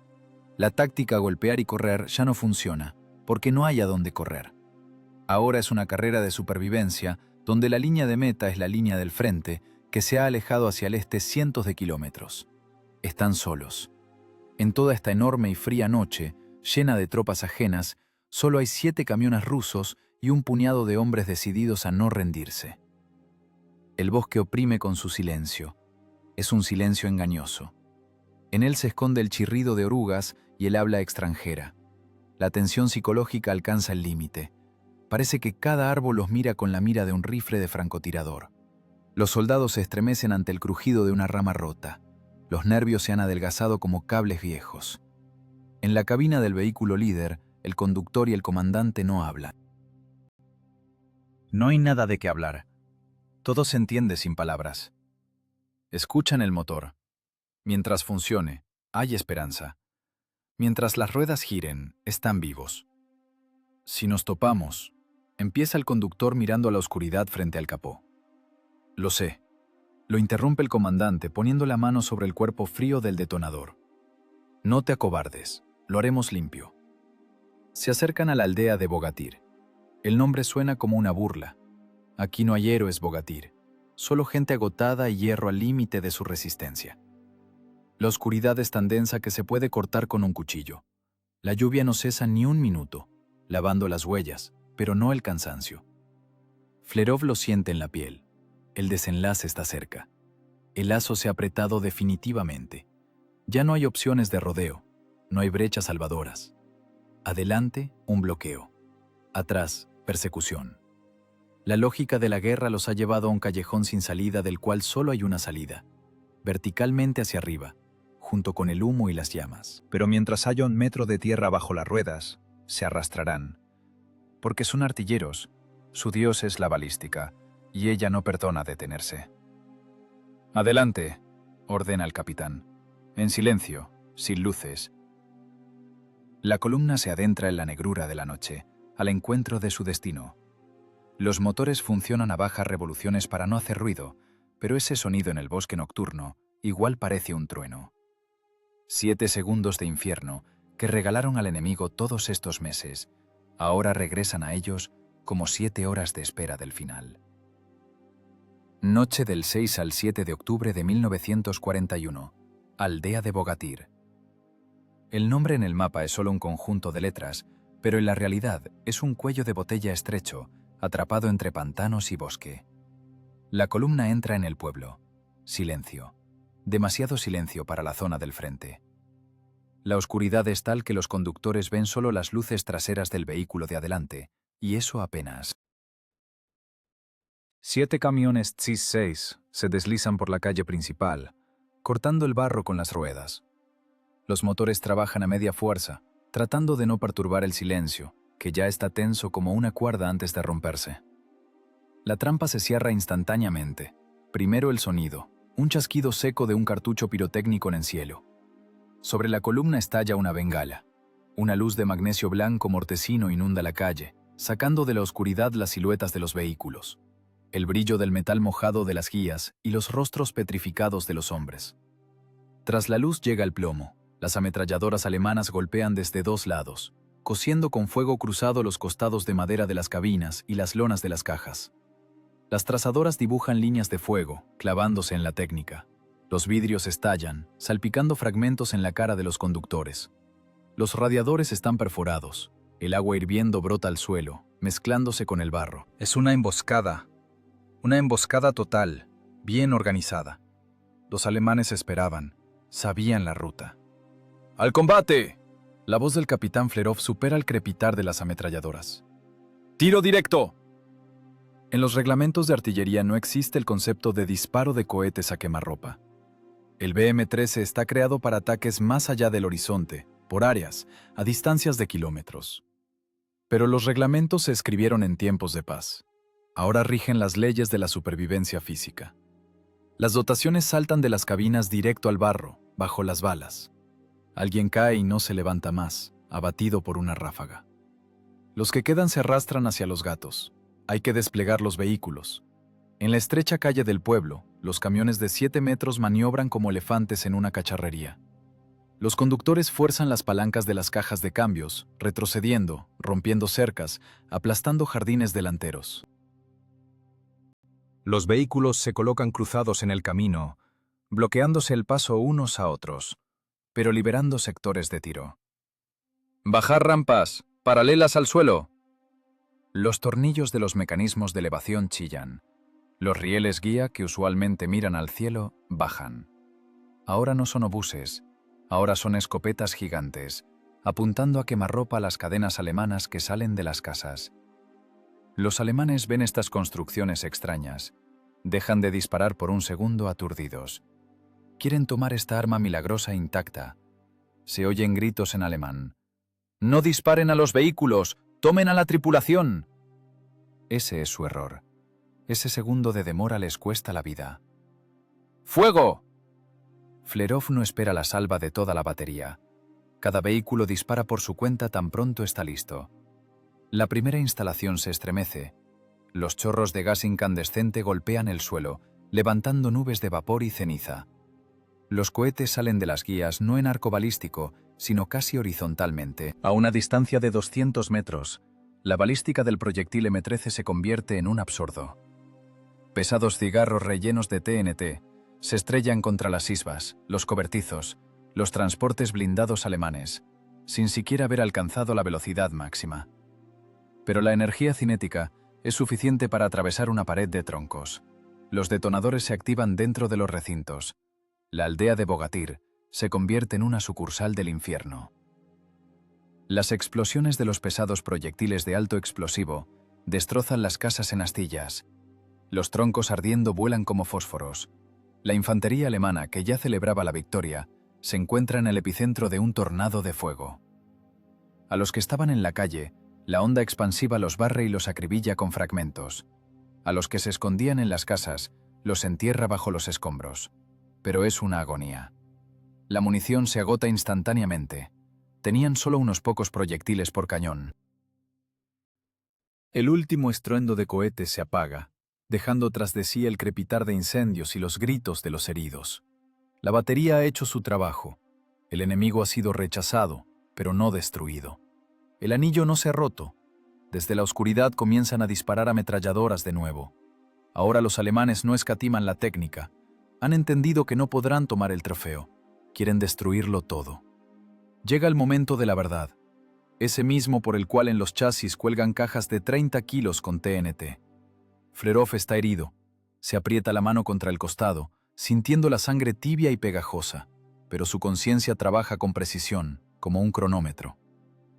La táctica golpear y correr ya no funciona, porque no hay a dónde correr. Ahora es una carrera de supervivencia, donde la línea de meta es la línea del frente, que se ha alejado hacia el este cientos de kilómetros. Están solos. En toda esta enorme y fría noche, llena de tropas ajenas, solo hay 7 camiones rusos y un puñado de hombres decididos a no rendirse. El bosque oprime con su silencio. Es un silencio engañoso. En él se esconde el chirrido de orugas y el habla extranjera. La tensión psicológica alcanza el límite. Parece que cada árbol los mira con la mira de un rifle de francotirador. Los soldados se estremecen ante el crujido de una rama rota. Los nervios se han adelgazado como cables viejos. En la cabina del vehículo líder, el conductor y el comandante no hablan. No hay nada de qué hablar. Todo se entiende sin palabras. Escuchan el motor. Mientras funcione, hay esperanza. Mientras las ruedas giren, están vivos. Si nos topamos, empieza el conductor mirando a la oscuridad frente al capó. Lo sé. Lo interrumpe el comandante poniendo la mano sobre el cuerpo frío del detonador. No te acobardes, lo haremos limpio. Se acercan a la aldea de Bogatir. El nombre suena como una burla. Aquí no hay héroes, Bogatir. Solo gente agotada y hierro al límite de su resistencia. La oscuridad es tan densa que se puede cortar con un cuchillo. La lluvia no cesa ni un minuto, lavando las huellas, pero no el cansancio. Flerov lo siente en la piel. El desenlace está cerca. El lazo se ha apretado definitivamente. Ya no hay opciones de rodeo. No hay brechas salvadoras. Adelante, un bloqueo. Atrás, persecución. La lógica de la guerra los ha llevado a un callejón sin salida del cual solo hay una salida. Verticalmente hacia arriba, junto con el humo y las llamas. Pero mientras haya 1 metro de tierra bajo las ruedas, se arrastrarán. Porque son artilleros. Su dios es la balística, y ella no perdona detenerse. «Adelante», ordena el capitán. En silencio, sin luces. La columna se adentra en la negrura de la noche, al encuentro de su destino. Los motores funcionan a bajas revoluciones para no hacer ruido, pero ese sonido en el bosque nocturno igual parece un trueno. 7 segundos de infierno que regalaron al enemigo todos estos meses, ahora regresan a ellos como 7 horas de espera del final. Noche del 6 al 7 de octubre de 1941. Aldea de Bogatir. El nombre en el mapa es solo un conjunto de letras, pero en la realidad es un cuello de botella estrecho, atrapado entre pantanos y bosque. La columna entra en el pueblo. Silencio. Demasiado silencio para la zona del frente. La oscuridad es tal que los conductores ven solo las luces traseras del vehículo de adelante, y eso apenas. 7 camiones TSI-6 se deslizan por la calle principal, cortando el barro con las ruedas. Los motores trabajan a media fuerza, tratando de no perturbar el silencio, que ya está tenso como una cuerda antes de romperse. La trampa se cierra instantáneamente. Primero el sonido, un chasquido seco de un cartucho pirotécnico en el cielo. Sobre la columna estalla una bengala. Una luz de magnesio blanco mortecino inunda la calle, sacando de la oscuridad las siluetas de los vehículos, el brillo del metal mojado de las guías y los rostros petrificados de los hombres. Tras la luz llega el plomo. Las ametralladoras alemanas golpean desde 2 lados, cosiendo con fuego cruzado los costados de madera de las cabinas y las lonas de las cajas. Las trazadoras dibujan líneas de fuego, clavándose en la técnica. Los vidrios estallan, salpicando fragmentos en la cara de los conductores. Los radiadores están perforados. El agua hirviendo brota al suelo, mezclándose con el barro. Es una emboscada total, bien organizada. Los alemanes esperaban, sabían la ruta. ¡Al combate! La voz del capitán Flerov supera el crepitar de las ametralladoras. ¡Tiro directo! En los reglamentos de artillería no existe el concepto de disparo de cohetes a quemarropa. El BM-13 está creado para ataques más allá del horizonte, por áreas, a distancias de kilómetros. Pero los reglamentos se escribieron en tiempos de paz. Ahora rigen las leyes de la supervivencia física. Las dotaciones saltan de las cabinas directo al barro, bajo las balas. Alguien cae y no se levanta más, abatido por una ráfaga. Los que quedan se arrastran hacia los gatos. Hay que desplegar los vehículos. En la estrecha calle del pueblo, los camiones de 7 metros maniobran como elefantes en una cacharrería. Los conductores fuerzan las palancas de las cajas de cambios, retrocediendo, rompiendo cercas, aplastando jardines delanteros. Los vehículos se colocan cruzados en el camino, bloqueándose el paso unos a otros, pero liberando sectores de tiro. ¡Bajar rampas, paralelas al suelo! Los tornillos de los mecanismos de elevación chillan. Los rieles guía, que usualmente miran al cielo, bajan. Ahora no son obuses, ahora son escopetas gigantes, apuntando a quemarropa las cadenas alemanas que salen de las casas. Los alemanes ven estas construcciones extrañas. Dejan de disparar por un segundo aturdidos. Quieren tomar esta arma milagrosa intacta. Se oyen gritos en alemán. «¡No disparen a los vehículos! ¡Tomen a la tripulación!». Ese es su error. Ese segundo de demora les cuesta la vida. ¡Fuego! Flerov no espera la salva de toda la batería. Cada vehículo dispara por su cuenta tan pronto está listo. La primera instalación se estremece. Los chorros de gas incandescente golpean el suelo, levantando nubes de vapor y ceniza. Los cohetes salen de las guías no en arco balístico, sino casi horizontalmente. A una distancia de 200 metros, la balística del proyectil M13 se convierte en un absurdo. Pesados cigarros rellenos de TNT se estrellan contra las isbas, los cobertizos, los transportes blindados alemanes, sin siquiera haber alcanzado la velocidad máxima. Pero la energía cinética es suficiente para atravesar una pared de troncos. Los detonadores se activan dentro de los recintos. La aldea de Bogatyr se convierte en una sucursal del infierno. Las explosiones de los pesados proyectiles de alto explosivo destrozan las casas en astillas. Los troncos ardiendo vuelan como fósforos. La infantería alemana, que ya celebraba la victoria, se encuentra en el epicentro de un tornado de fuego. A los que estaban en la calle, la onda expansiva los barre y los acribilla con fragmentos. A los que se escondían en las casas, los entierra bajo los escombros. Pero es una agonía. La munición se agota instantáneamente. Tenían solo unos pocos proyectiles por cañón. El último estruendo de cohetes se apaga, dejando tras de sí el crepitar de incendios y los gritos de los heridos. La batería ha hecho su trabajo. El enemigo ha sido rechazado, pero no destruido. El anillo no se ha roto. Desde la oscuridad comienzan a disparar ametralladoras de nuevo. Ahora los alemanes no escatiman la técnica. Han entendido que no podrán tomar el trofeo. Quieren destruirlo todo. Llega el momento de la verdad. Ese mismo por el cual en los chasis cuelgan cajas de 30 kilos con TNT. Flerov está herido. Se aprieta la mano contra el costado, sintiendo la sangre tibia y pegajosa, pero su conciencia trabaja con precisión, como un cronómetro.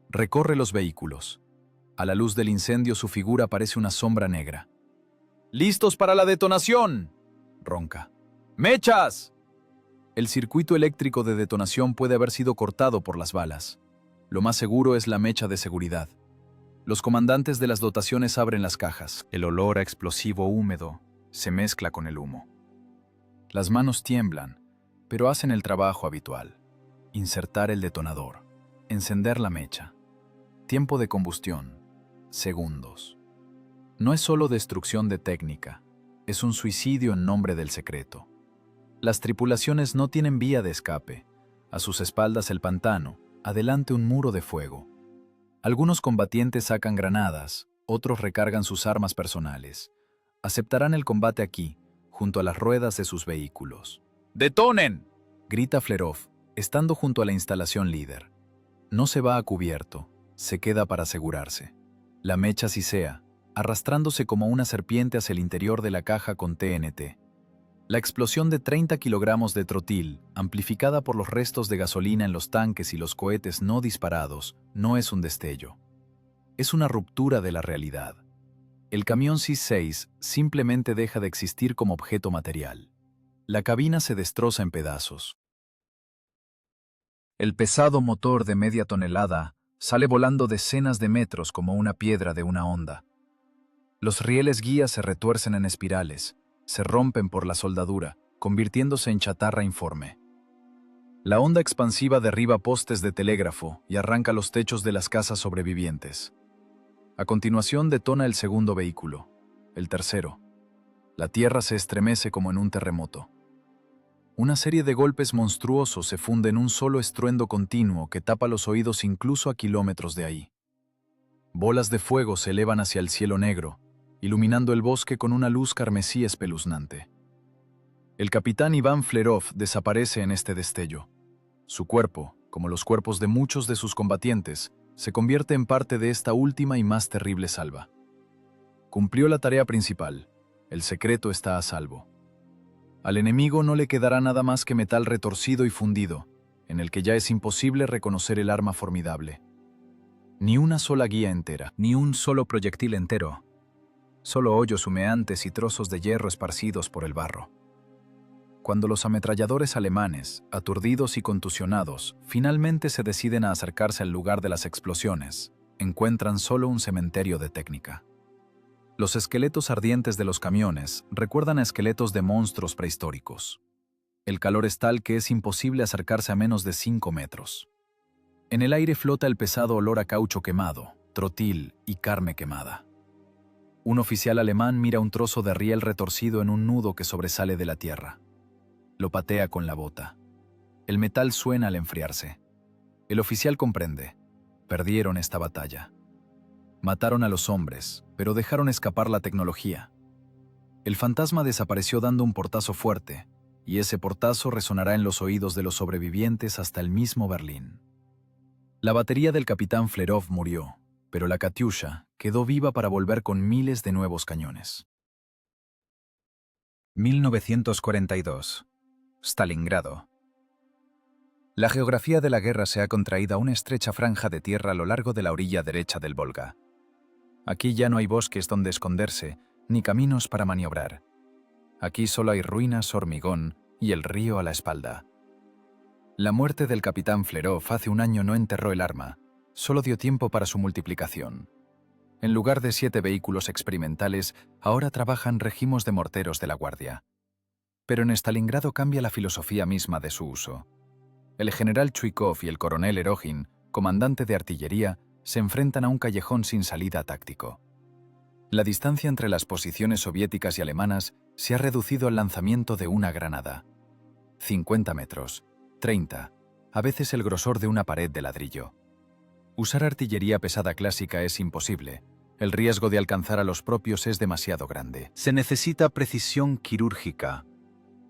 Recorre los vehículos. A la luz del incendio su figura parece una sombra negra. «¡Listos para la detonación!», ronca. «¡Mechas!». El circuito eléctrico de detonación puede haber sido cortado por las balas. Lo más seguro es la mecha de seguridad. Los comandantes de las dotaciones abren las cajas. El olor a explosivo húmedo se mezcla con el humo. Las manos tiemblan, pero hacen el trabajo habitual. Insertar el detonador. Encender la mecha. Tiempo de combustión. Segundos. No es solo destrucción de técnica, es un suicidio en nombre del secreto. Las tripulaciones no tienen vía de escape. A sus espaldas el pantano, adelante un muro de fuego. Algunos combatientes sacan granadas, otros recargan sus armas personales. Aceptarán el combate aquí, junto a las ruedas de sus vehículos. ¡Detonen!, grita Flerov, estando junto a la instalación líder. No se va a cubierto, se queda para asegurarse. La mecha sisea, arrastrándose como una serpiente hacia el interior de la caja con TNT. La explosión de 30 kilogramos de trotil, amplificada por los restos de gasolina en los tanques y los cohetes no disparados, no es un destello. Es una ruptura de la realidad. El camión SIS-6 simplemente deja de existir como objeto material. La cabina se destroza en pedazos. El pesado motor de media tonelada sale volando decenas de metros como una piedra de una onda. Los rieles guía se retuercen en espirales, se rompen por la soldadura, convirtiéndose en chatarra informe. La onda expansiva derriba postes de telégrafo y arranca los techos de las casas sobrevivientes. A continuación detona el segundo vehículo, el tercero. La tierra se estremece como en un terremoto. Una serie de golpes monstruosos se funde en un solo estruendo continuo que tapa los oídos incluso a kilómetros de ahí. Bolas de fuego se elevan hacia el cielo negro, iluminando el bosque con una luz carmesí espeluznante. El capitán Iván Flerov desaparece en este destello. Su cuerpo, como los cuerpos de muchos de sus combatientes, se convierte en parte de esta última y más terrible salva. Cumplió la tarea principal. El secreto está a salvo. Al enemigo no le quedará nada más que metal retorcido y fundido, en el que ya es imposible reconocer el arma formidable. Ni una sola guía entera, ni un solo proyectil entero. Solo hoyos humeantes y trozos de hierro esparcidos por el barro. Cuando los ametralladores alemanes, aturdidos y contusionados, finalmente se deciden a acercarse al lugar de las explosiones, encuentran solo un cementerio de técnica. Los esqueletos ardientes de los camiones recuerdan a esqueletos de monstruos prehistóricos. El calor es tal que es imposible acercarse a menos de 5 metros. En el aire flota el pesado olor a caucho quemado, trotil y carne quemada. Un oficial alemán mira un trozo de riel retorcido en un nudo que sobresale de la tierra. Lo patea con la bota. El metal suena al enfriarse. El oficial comprende. Perdieron esta batalla. Mataron a los hombres, pero dejaron escapar la tecnología. El fantasma desapareció dando un portazo fuerte, y ese portazo resonará en los oídos de los sobrevivientes hasta el mismo Berlín. La batería del capitán Flerov murió, pero la Katyusha quedó viva para volver con miles de nuevos cañones. 1942. Stalingrado. La geografía de la guerra se ha contraído a una estrecha franja de tierra a lo largo de la orilla derecha del Volga. Aquí ya no hay bosques donde esconderse, ni caminos para maniobrar. Aquí solo hay ruinas, hormigón y el río a la espalda. La muerte del capitán Flerov hace un año no enterró el arma, solo dio tiempo para su multiplicación. En lugar de 7 vehículos experimentales, ahora trabajan regimos de morteros de la Guardia. Pero en Stalingrado cambia la filosofía misma de su uso. El general Chuikov y el coronel Erogin, comandante de artillería, se enfrentan a un callejón sin salida táctico. La distancia entre las posiciones soviéticas y alemanas se ha reducido al lanzamiento de una granada. 50 metros, 30, a veces el grosor de una pared de ladrillo. Usar artillería pesada clásica es imposible. El riesgo de alcanzar a los propios es demasiado grande. Se necesita precisión quirúrgica,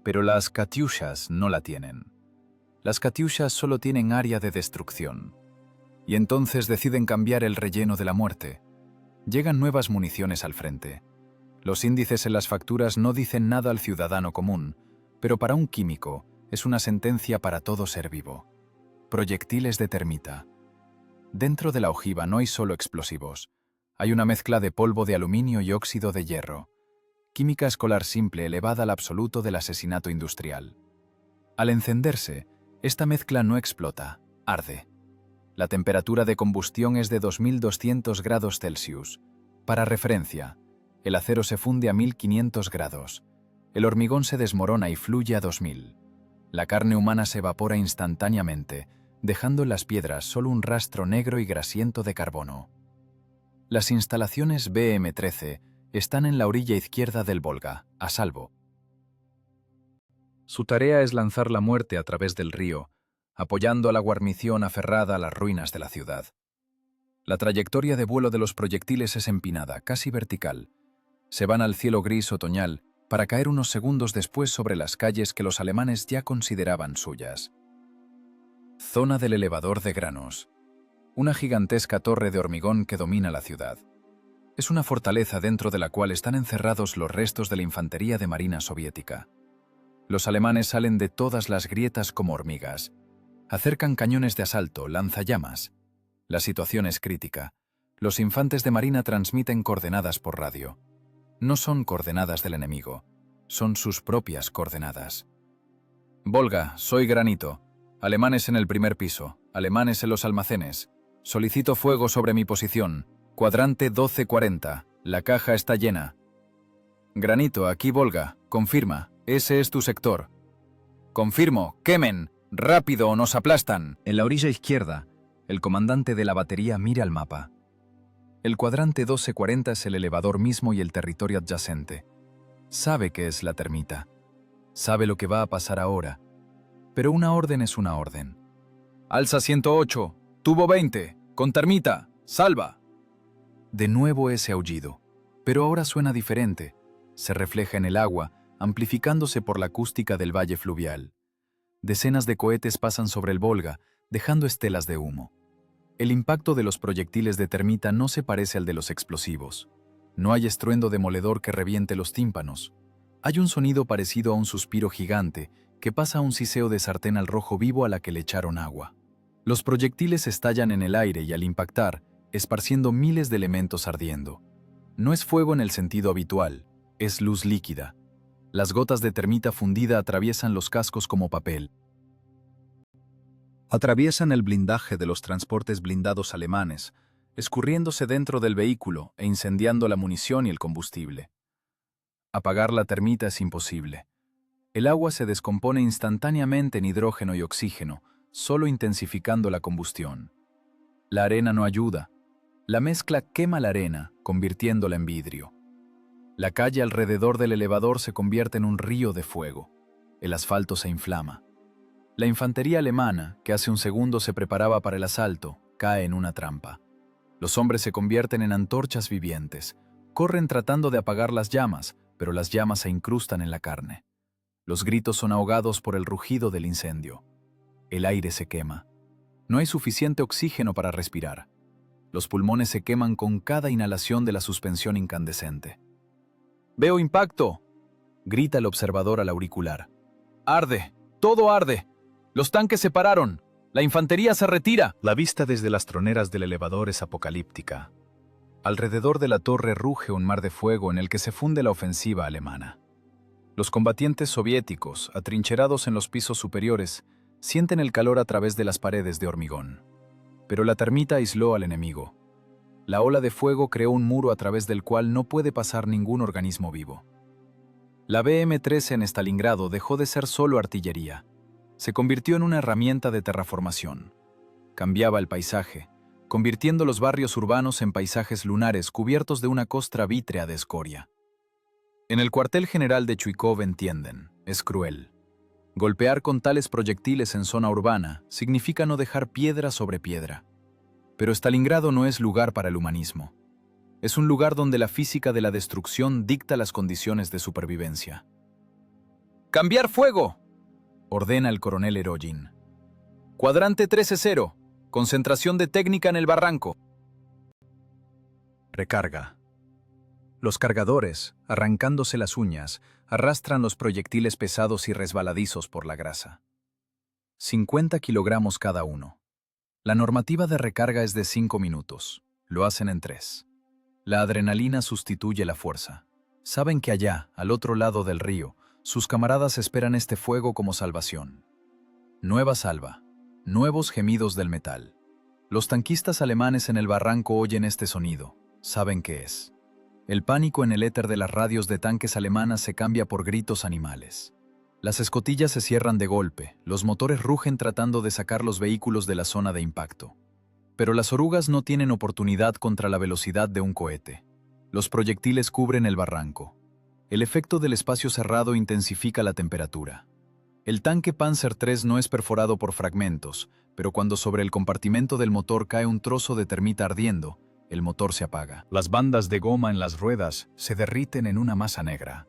pero las Katyushas no la tienen. Las Katyushas solo tienen área de destrucción. Y entonces deciden cambiar el relleno de la muerte. Llegan nuevas municiones al frente. Los índices en las facturas no dicen nada al ciudadano común, pero para un químico es una sentencia para todo ser vivo. Proyectiles de termita. Dentro de la ojiva no hay solo explosivos. Hay una mezcla de polvo de aluminio y óxido de hierro. Química escolar simple elevada al absoluto del asesinato industrial. Al encenderse, esta mezcla no explota, arde. La temperatura de combustión es de 2200 grados Celsius. Para referencia, el acero se funde a 1500 grados. El hormigón se desmorona y fluye a 2000. La carne humana se evapora instantáneamente, dejando en las piedras solo un rastro negro y grasiento de carbono. Las instalaciones BM-13 están en la orilla izquierda del Volga, a salvo. Su tarea es lanzar la muerte a través del río, apoyando a la guarnición aferrada a las ruinas de la ciudad. La trayectoria de vuelo de los proyectiles es empinada, casi vertical. Se van al cielo gris otoñal para caer unos segundos después sobre las calles que los alemanes ya consideraban suyas. Zona del elevador de granos. Una gigantesca torre de hormigón que domina la ciudad. Es una fortaleza dentro de la cual están encerrados los restos de la infantería de marina soviética. Los alemanes salen de todas las grietas como hormigas. Acercan cañones de asalto, lanzallamas. La situación es crítica. Los infantes de marina transmiten coordenadas por radio. No son coordenadas del enemigo, son sus propias coordenadas. Volga, soy Granito. Alemanes en el primer piso, alemanes en los almacenes. Solicito fuego sobre mi posición. Cuadrante 1240. La caja está llena. Granito, aquí Volga. Confirma. Ese es tu sector. Confirmo. Quemen. Rápido o nos aplastan. En la orilla izquierda, el comandante de la batería mira el mapa. El cuadrante 1240 es el elevador mismo y el territorio adyacente. Sabe qué es la termita. Sabe lo que va a pasar ahora. Pero una orden es una orden. Alza 108. Tubo 20. Con termita. Salva. De nuevo ese aullido, pero ahora suena diferente. Se refleja en el agua, amplificándose por la acústica del valle fluvial. Decenas de cohetes pasan sobre el Volga, dejando estelas de humo. El impacto de los proyectiles de termita no se parece al de los explosivos. No hay estruendo demoledor que reviente los tímpanos. Hay un sonido parecido a un suspiro gigante que pasa a un siseo de sartén al rojo vivo a la que le echaron agua. Los proyectiles estallan en el aire y al impactar, esparciendo miles de elementos ardiendo. No es fuego en el sentido habitual, es luz líquida. Las gotas de termita fundida atraviesan los cascos como papel. Atraviesan el blindaje de los transportes blindados alemanes, escurriéndose dentro del vehículo e incendiando la munición y el combustible. Apagar la termita es imposible. El agua se descompone instantáneamente en hidrógeno y oxígeno, solo intensificando la combustión. La arena no ayuda. La mezcla quema la arena, convirtiéndola en vidrio. La calle alrededor del elevador se convierte en un río de fuego. El asfalto se inflama. La infantería alemana, que hace un segundo se preparaba para el asalto, cae en una trampa. Los hombres se convierten en antorchas vivientes. Corren tratando de apagar las llamas, pero las llamas se incrustan en la carne. Los gritos son ahogados por el rugido del incendio. El aire se quema. No hay suficiente oxígeno para respirar. Los pulmones se queman con cada inhalación de la suspensión incandescente. «¡Veo impacto!», grita el observador al auricular. «¡Arde! ¡Todo arde! ¡Los tanques se pararon! ¡La infantería se retira!». La vista desde las troneras del elevador es apocalíptica. Alrededor de la torre ruge un mar de fuego en el que se funde la ofensiva alemana. Los combatientes soviéticos, atrincherados en los pisos superiores, sienten el calor a través de las paredes de hormigón. Pero la termita aisló al enemigo. La ola de fuego creó un muro a través del cual no puede pasar ningún organismo vivo. La BM-13 en Stalingrado dejó de ser solo artillería. Se convirtió en una herramienta de terraformación. Cambiaba el paisaje, convirtiendo los barrios urbanos en paisajes lunares cubiertos de una costra vítrea de escoria. En el cuartel general de Chuikov entienden, es cruel. Golpear con tales proyectiles en zona urbana significa no dejar piedra sobre piedra. Pero Stalingrado no es lugar para el humanismo. Es un lugar donde la física de la destrucción dicta las condiciones de supervivencia. «¡Cambiar fuego!», ordena el coronel Erogin. «Cuadrante 13-0, concentración de técnica en el barranco». Recarga. Los cargadores, arrancándose las uñas, arrastran los proyectiles pesados y resbaladizos por la grasa. 50 kilogramos cada uno. La normativa de recarga es de 5 minutos. Lo hacen en 3. La adrenalina sustituye la fuerza. Saben que allá, al otro lado del río, sus camaradas esperan este fuego como salvación. Nueva salva. Nuevos gemidos del metal. Los tanquistas alemanes en el barranco oyen este sonido. Saben qué es. El pánico en el éter de las radios de tanques alemanas se cambia por gritos animales. Las escotillas se cierran de golpe, los motores rugen tratando de sacar los vehículos de la zona de impacto. Pero las orugas no tienen oportunidad contra la velocidad de un cohete. Los proyectiles cubren el barranco. El efecto del espacio cerrado intensifica la temperatura. El tanque Panzer III no es perforado por fragmentos, pero cuando sobre el compartimento del motor cae un trozo de termita ardiendo, el motor se apaga. Las bandas de goma en las ruedas se derriten en una masa negra.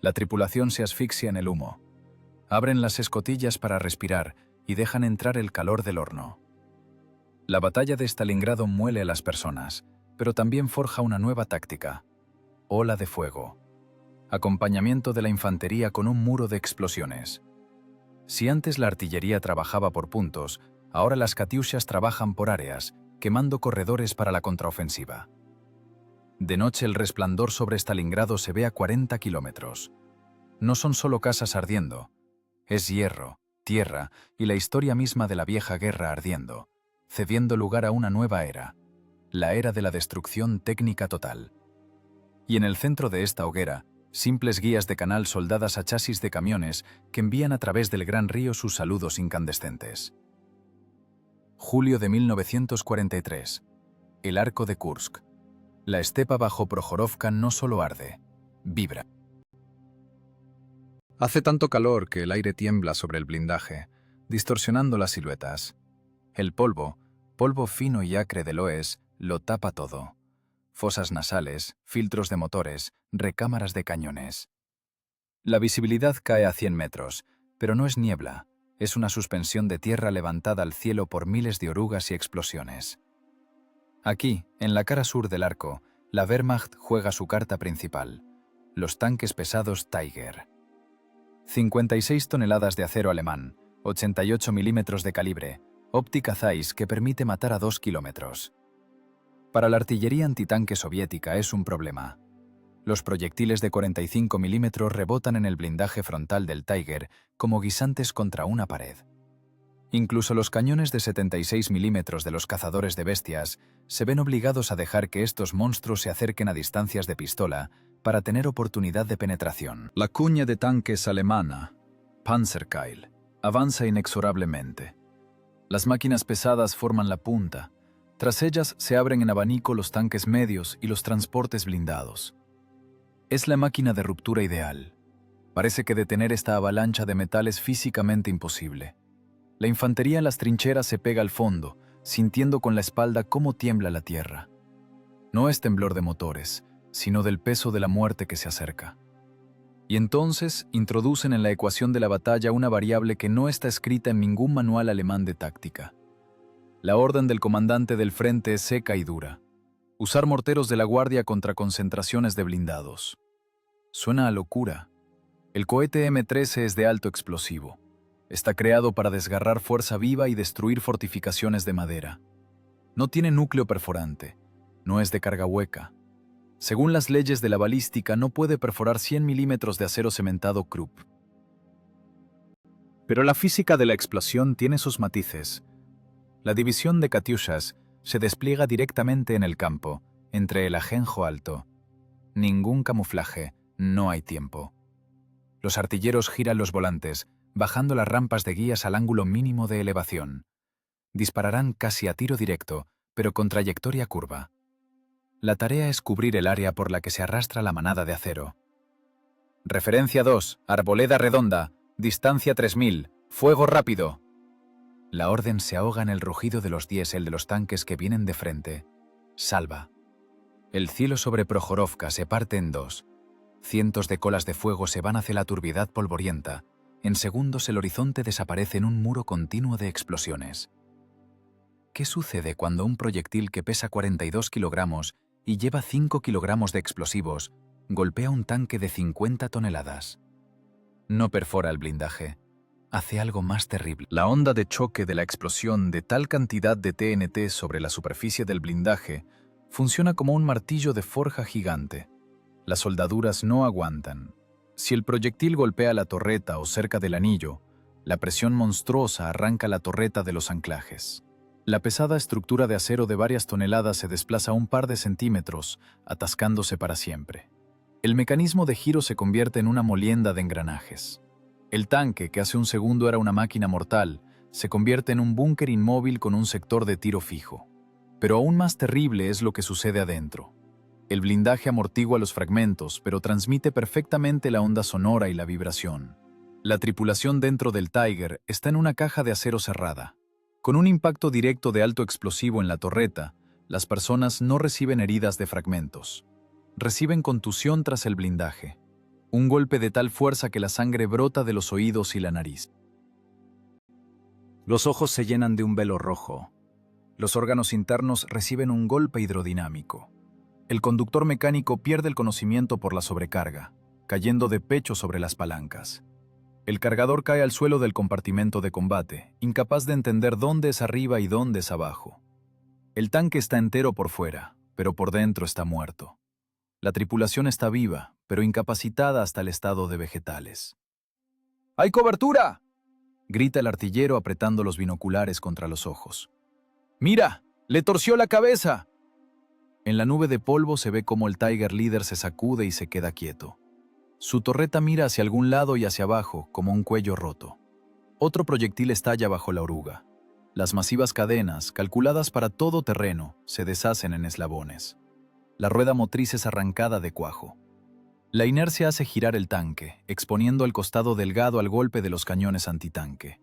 La tripulación se asfixia en el humo. Abren las escotillas para respirar y dejan entrar el calor del horno. La batalla de Stalingrado muele a las personas, pero también forja una nueva táctica. Ola de fuego. Acompañamiento de la infantería con un muro de explosiones. Si antes la artillería trabajaba por puntos, ahora las katyushas trabajan por áreas, quemando corredores para la contraofensiva. De noche el resplandor sobre Stalingrado se ve a 40 kilómetros. No son solo casas ardiendo, es hierro, tierra y la historia misma de la vieja guerra ardiendo, cediendo lugar a una nueva era, la era de la destrucción técnica total. Y en el centro de esta hoguera, simples guías de canal soldadas a chasis de camiones que envían a través del gran río sus saludos incandescentes. Julio de 1943. El arco de Kursk. La estepa bajo Prokhorovka no solo arde, vibra. Hace tanto calor que el aire tiembla sobre el blindaje, distorsionando las siluetas. El polvo fino y acre del OES, lo tapa todo. Fosas nasales, filtros de motores, recámaras de cañones. La visibilidad cae a 100 metros, pero no es niebla, es una suspensión de tierra levantada al cielo por miles de orugas y explosiones. Aquí, en la cara sur del arco, la Wehrmacht juega su carta principal. los tanques pesados Tiger. 56 toneladas de acero alemán, 88 milímetros de calibre, óptica Zeiss que permite matar a 2 kilómetros. Para la artillería antitanque soviética es un problema. Los proyectiles de 45 milímetros rebotan en el blindaje frontal del Tiger como guisantes contra una pared. Incluso los cañones de 76 milímetros de los cazadores de bestias se ven obligados a dejar que estos monstruos se acerquen a distancias de pistola para tener oportunidad de penetración. La cuña de tanques alemana, Panzerkeil, avanza inexorablemente. Las máquinas pesadas forman la punta. Tras ellas se abren en abanico los tanques medios y los transportes blindados. Es la máquina de ruptura ideal. Parece que detener esta avalancha de metal es físicamente imposible. La infantería en las trincheras se pega al fondo, sintiendo con la espalda cómo tiembla la tierra. No es temblor de motores, sino del peso de la muerte que se acerca. Y entonces introducen en la ecuación de la batalla una variable que no está escrita en ningún manual alemán de táctica. La orden del comandante del frente es seca y dura: usar morteros de la guardia contra concentraciones de blindados. Suena a locura. El cohete M-13 es de alto explosivo. Está creado para desgarrar fuerza viva y destruir fortificaciones de madera. No tiene núcleo perforante. No es de carga hueca. Según las leyes de la balística, no puede perforar 100 milímetros de acero cementado Krupp. Pero la física de la explosión tiene sus matices. La división de Katyushas se despliega directamente en el campo, entre el ajenjo alto. Ningún camuflaje, no hay tiempo. Los artilleros giran los volantes, bajando las rampas de guías al ángulo mínimo de elevación. Dispararán casi a tiro directo, pero con trayectoria curva. La tarea es cubrir el área por la que se arrastra la manada de acero. Referencia 2, arboleda redonda, distancia 3000, fuego rápido. La orden se ahoga en el rugido de los diésel de los tanques que vienen de frente. Salva. El cielo sobre Projorovka se parte en dos. Cientos de colas de fuego se van hacia la turbidez polvorienta. En segundos el horizonte desaparece en un muro continuo de explosiones. ¿Qué sucede cuando un proyectil que pesa 42 kilogramos y lleva 5 kilogramos de explosivos golpea un tanque de 50 toneladas? No perfora el blindaje. Hace algo más terrible. La onda de choque de la explosión de tal cantidad de TNT sobre la superficie del blindaje funciona como un martillo de forja gigante. Las soldaduras no aguantan. Si el proyectil golpea la torreta o cerca del anillo, la presión monstruosa arranca la torreta de los anclajes. La pesada estructura de acero de varias toneladas se desplaza un par de centímetros, atascándose para siempre. El mecanismo de giro se convierte en una molienda de engranajes. El tanque, que hace un segundo era una máquina mortal, se convierte en un búnker inmóvil con un sector de tiro fijo. Pero aún más terrible es lo que sucede adentro. El blindaje amortigua los fragmentos, pero transmite perfectamente la onda sonora y la vibración. La tripulación dentro del Tiger está en una caja de acero cerrada. Con un impacto directo de alto explosivo en la torreta, las personas no reciben heridas de fragmentos. Reciben contusión tras el blindaje. Un golpe de tal fuerza que la sangre brota de los oídos y la nariz. Los ojos se llenan de un velo rojo. Los órganos internos reciben un golpe hidrodinámico. El conductor mecánico pierde el conocimiento por la sobrecarga, cayendo de pecho sobre las palancas. El cargador cae al suelo del compartimento de combate, incapaz de entender dónde es arriba y dónde es abajo. El tanque está entero por fuera, pero por dentro está muerto. La tripulación está viva, pero incapacitada hasta el estado de vegetales. ¡Hay cobertura!, grita el artillero apretando los binoculares contra los ojos. ¡Mira! ¡Le torció la cabeza! En la nube de polvo se ve cómo el Tiger líder se sacude y se queda quieto. Su torreta mira hacia algún lado y hacia abajo, como un cuello roto. Otro proyectil estalla bajo la oruga. Las masivas cadenas, calculadas para todo terreno, se deshacen en eslabones. La rueda motriz es arrancada de cuajo. La inercia hace girar el tanque, exponiendo el costado delgado al golpe de los cañones antitanque.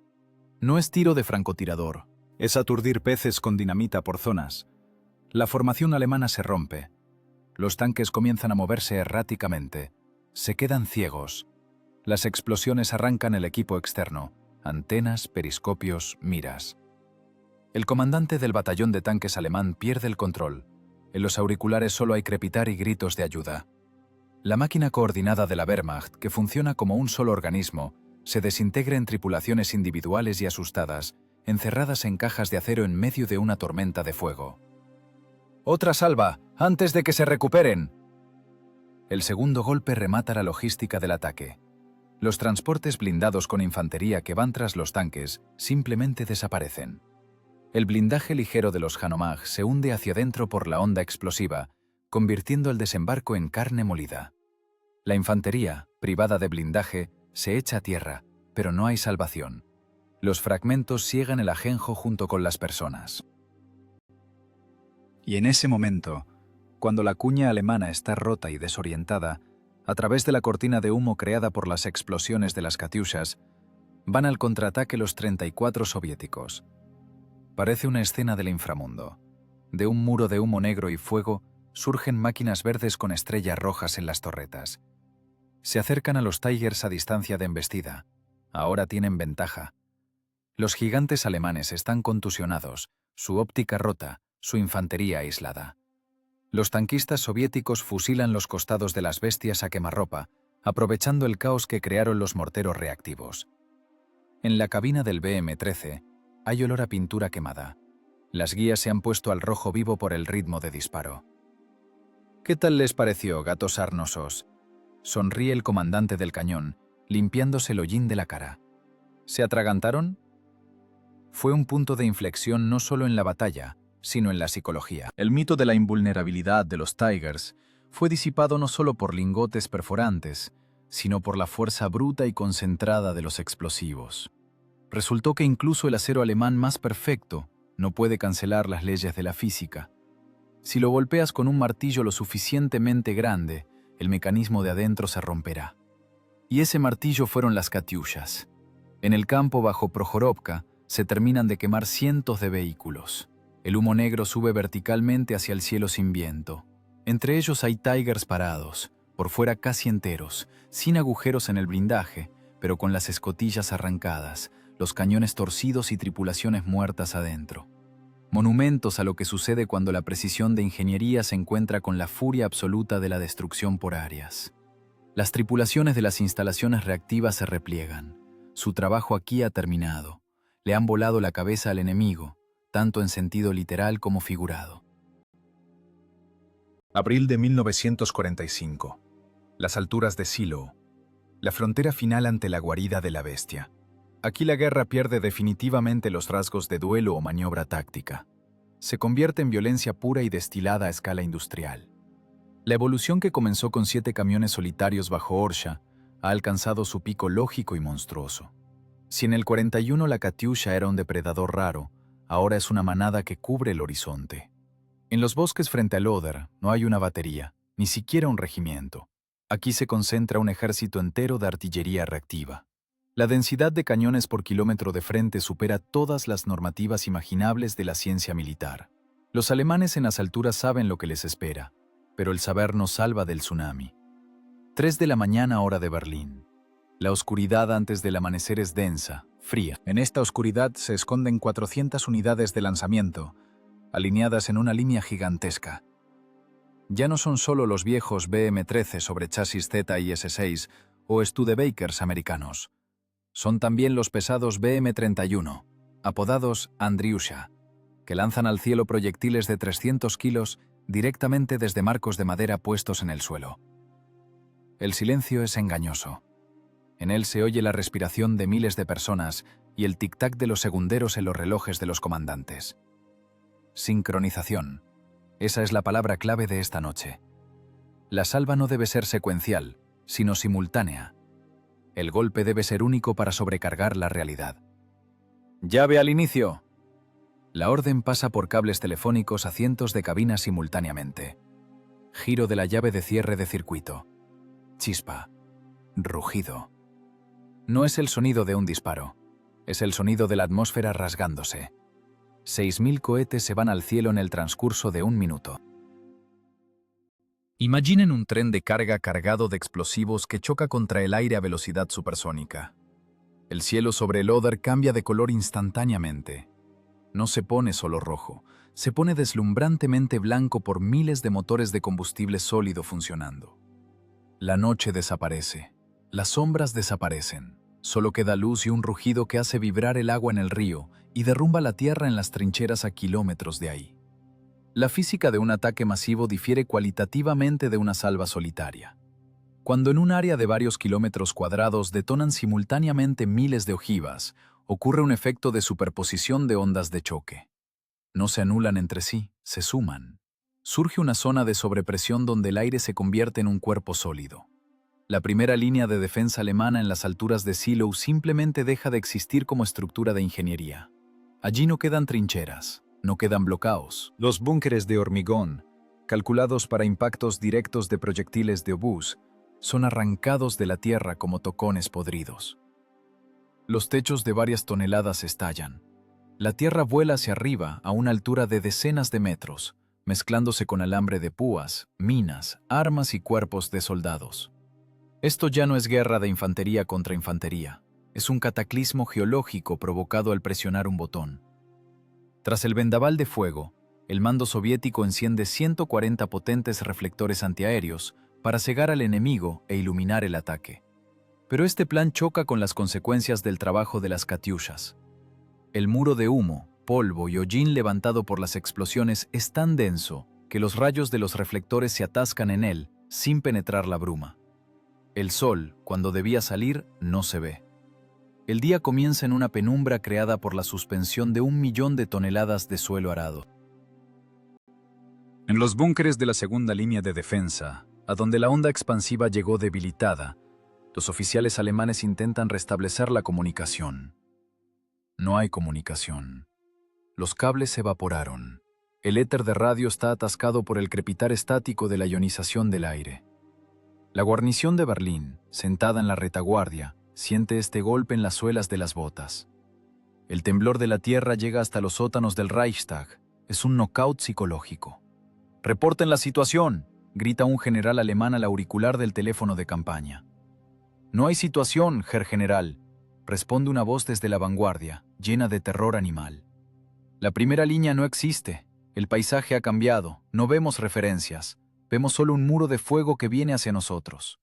No es tiro de francotirador, es aturdir peces con dinamita por zonas. La formación alemana se rompe. Los tanques comienzan a moverse erráticamente. Se quedan ciegos. Las explosiones arrancan el equipo externo, antenas, periscopios, miras. El comandante del batallón de tanques alemán pierde el control. En los auriculares solo hay crepitar y gritos de ayuda. La máquina coordinada de la Wehrmacht, que funciona como un solo organismo, se desintegra en tripulaciones individuales y asustadas, encerradas en cajas de acero en medio de una tormenta de fuego. ¡Otra salva! ¡Antes de que se recuperen! El segundo golpe remata la logística del ataque. Los transportes blindados con infantería que van tras los tanques simplemente desaparecen. El blindaje ligero de los Hanomag se hunde hacia adentro por la onda explosiva, convirtiendo el desembarco en carne molida. La infantería, privada de blindaje, se echa a tierra, pero no hay salvación. Los fragmentos ciegan el ajenjo junto con las personas. Y en ese momento, cuando la cuña alemana está rota y desorientada, a través de la cortina de humo creada por las explosiones de las Katyushas, van al contraataque los 34 soviéticos. Parece una escena del inframundo. De un muro de humo negro y fuego surgen máquinas verdes con estrellas rojas en las torretas. Se acercan a los Tigers a distancia de embestida. Ahora tienen ventaja. Los gigantes alemanes están contusionados, su óptica rota, su infantería aislada. Los tanquistas soviéticos fusilan los costados de las bestias a quemarropa, aprovechando el caos que crearon los morteros reactivos. En la cabina del BM-13 hay olor a pintura quemada. Las guías se han puesto al rojo vivo por el ritmo de disparo. ¿Qué tal les pareció, gatos sarnosos? Sonríe el comandante del cañón, limpiándose el hollín de la cara. ¿Se atragantaron? Fue un punto de inflexión no solo en la batalla, sino en la psicología. El mito de la invulnerabilidad de los Tigers fue disipado no solo por lingotes perforantes, sino por la fuerza bruta y concentrada de los explosivos. Resultó que incluso el acero alemán más perfecto no puede cancelar las leyes de la física. Si lo golpeas con un martillo lo suficientemente grande, el mecanismo de adentro se romperá. Y ese martillo fueron las Katyushas. En el campo bajo Projorovka se terminan de quemar cientos de vehículos. El humo negro sube verticalmente hacia el cielo sin viento. Entre ellos hay Tigers parados, por fuera casi enteros, sin agujeros en el blindaje, pero con las escotillas arrancadas, los cañones torcidos y tripulaciones muertas adentro. Monumentos a lo que sucede cuando la precisión de ingeniería se encuentra con la furia absoluta de la destrucción por áreas. Las tripulaciones de las instalaciones reactivas se repliegan. Su trabajo aquí ha terminado. Le han volado la cabeza al enemigo, tanto en sentido literal como figurado. Abril de 1945. Las alturas de Silo. La frontera final ante la guarida de la bestia. Aquí la guerra pierde definitivamente los rasgos de duelo o maniobra táctica. Se convierte en violencia pura y destilada a escala industrial. La evolución que comenzó con 7 camiones solitarios bajo Orsha ha alcanzado su pico lógico y monstruoso. Si en el 41 la Katyusha era un depredador raro, ahora es una manada que cubre el horizonte. En los bosques frente al Oder no hay una batería, ni siquiera un regimiento. Aquí se concentra un ejército entero de artillería reactiva. La densidad de cañones por kilómetro de frente supera todas las normativas imaginables de la ciencia militar. Los alemanes en las alturas saben lo que les espera, pero el saber nos salva del tsunami. 3 de la mañana hora de Berlín. La oscuridad antes del amanecer es densa, fría. En esta oscuridad se esconden 400 unidades de lanzamiento, alineadas en una línea gigantesca. Ya no son solo los viejos BM-13 sobre chasis Z y S6 o Studebakers americanos. Son también los pesados BM-31, apodados Andriusha, que lanzan al cielo proyectiles de 300 kilos directamente desde marcos de madera puestos en el suelo. El silencio es engañoso. En él se oye la respiración de miles de personas y el tic-tac de los segunderos en los relojes de los comandantes. Sincronización. Esa es la palabra clave de esta noche. La salva no debe ser secuencial, sino simultánea. El golpe debe ser único para sobrecargar la realidad. ¡Llave al inicio! La orden pasa por cables telefónicos a cientos de cabinas simultáneamente. Giro de la llave de cierre de circuito. Chispa. Rugido. No es el sonido de un disparo. Es el sonido de la atmósfera rasgándose. 6.000 cohetes se van al cielo en el transcurso de 1 minuto. Imaginen un tren de carga cargado de explosivos que choca contra el aire a velocidad supersónica. El cielo sobre el Oder cambia de color instantáneamente. No se pone solo rojo, se pone deslumbrantemente blanco por miles de motores de combustible sólido funcionando. La noche desaparece. Las sombras desaparecen. Solo queda luz y un rugido que hace vibrar el agua en el río y derrumba la tierra en las trincheras a kilómetros de ahí. La física de un ataque masivo difiere cualitativamente de una salva solitaria. Cuando en un área de varios kilómetros cuadrados detonan simultáneamente miles de ojivas, ocurre un efecto de superposición de ondas de choque. No se anulan entre sí, se suman. Surge una zona de sobrepresión donde el aire se convierte en un cuerpo sólido. La primera línea de defensa alemana en las alturas de Zielou simplemente deja de existir como estructura de ingeniería. Allí no quedan trincheras, no quedan bloqueos. Los búnkeres de hormigón, calculados para impactos directos de proyectiles de obús, Son arrancados de la tierra como tocones podridos. Los techos de varias toneladas estallan. La tierra vuela hacia arriba a una altura de decenas de metros, mezclándose con alambre de púas, minas, armas y cuerpos de soldados. Esto ya no es guerra de infantería contra infantería, es un cataclismo geológico provocado al presionar un botón. Tras el vendaval de fuego, el mando soviético enciende 140 potentes reflectores antiaéreos para cegar al enemigo e iluminar el ataque. Pero este plan choca con las consecuencias del trabajo de las katyushas. El muro de humo, polvo y hollín levantado por las explosiones es tan denso que los rayos de los reflectores se atascan en él sin penetrar la bruma. El sol, cuando debía salir, no se ve. El día comienza en una penumbra creada por la suspensión de 1 millón de toneladas de suelo arado. En los búnkeres de la segunda línea de defensa, a donde la onda expansiva llegó debilitada, los oficiales alemanes intentan restablecer la comunicación. No hay comunicación. Los cables se evaporaron. El éter de radio está atascado por el crepitar estático de la ionización del aire. La guarnición de Berlín, sentada en la retaguardia, siente este golpe en las suelas de las botas. El temblor de la tierra llega hasta los sótanos del Reichstag. Es un knockout psicológico. «¡Reporten la situación!», grita un general alemán al auricular del teléfono de campaña. «No hay situación, Herr General», responde una voz desde la vanguardia, llena de terror animal. «La primera línea no existe. El paisaje ha cambiado. No vemos referencias. Vemos solo un muro de fuego que viene hacia nosotros».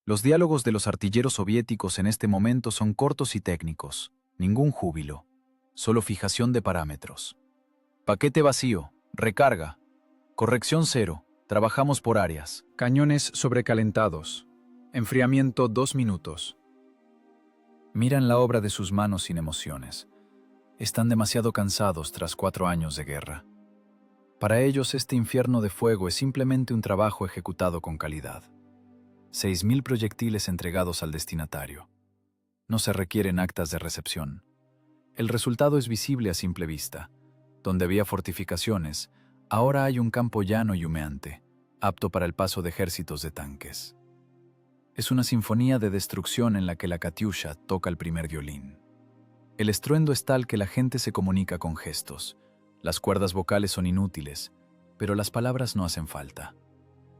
Los diálogos de los artilleros soviéticos en este momento son cortos y técnicos. Ningún júbilo. Solo fijación de parámetros. Paquete vacío. Recarga. Corrección 0. Trabajamos por áreas. Cañones sobrecalentados. Enfriamiento 2 minutos. Miran la obra de sus manos sin emociones. Están demasiado cansados tras 4 años de guerra. Para ellos este infierno de fuego es simplemente un trabajo ejecutado con calidad. 6.000 proyectiles entregados al destinatario. No se requieren actas de recepción. El resultado es visible a simple vista. Donde había fortificaciones, ahora hay un campo llano y humeante, apto para el paso de ejércitos de tanques. Es una sinfonía de destrucción en la que la katyusha toca el primer violín. El estruendo es tal que la gente se comunica con gestos. Las cuerdas vocales son inútiles, pero las palabras no hacen falta.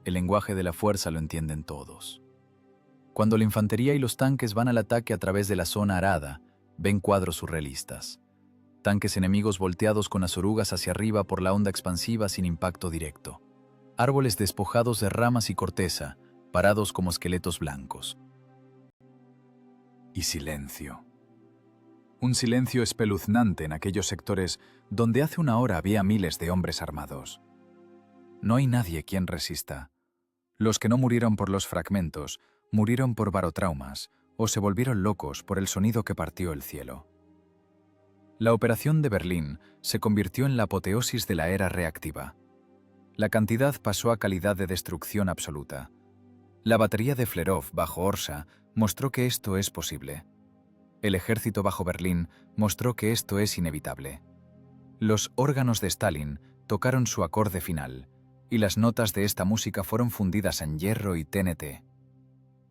El lenguaje de la fuerza lo entienden todos. Cuando la infantería y los tanques van al ataque a través de la zona arada, ven cuadros surrealistas. Tanques enemigos volteados con las orugas hacia arriba por la onda expansiva sin impacto directo. Árboles despojados de ramas y corteza, parados como esqueletos blancos. Y silencio. Un silencio espeluznante en aquellos sectores donde hace una hora había miles de hombres armados. No hay nadie quien resista. Los que no murieron por los fragmentos, murieron por barotraumas o se volvieron locos por el sonido que partió el cielo. La operación de Berlín se convirtió en la apoteosis de la era reactiva. La cantidad pasó a calidad de destrucción absoluta. La batería de Flerov bajo Orsa mostró que esto es posible. El ejército bajo Berlín mostró que esto es inevitable. Los órganos de Stalin tocaron su acorde final, y las notas de esta música fueron fundidas en hierro y TNT.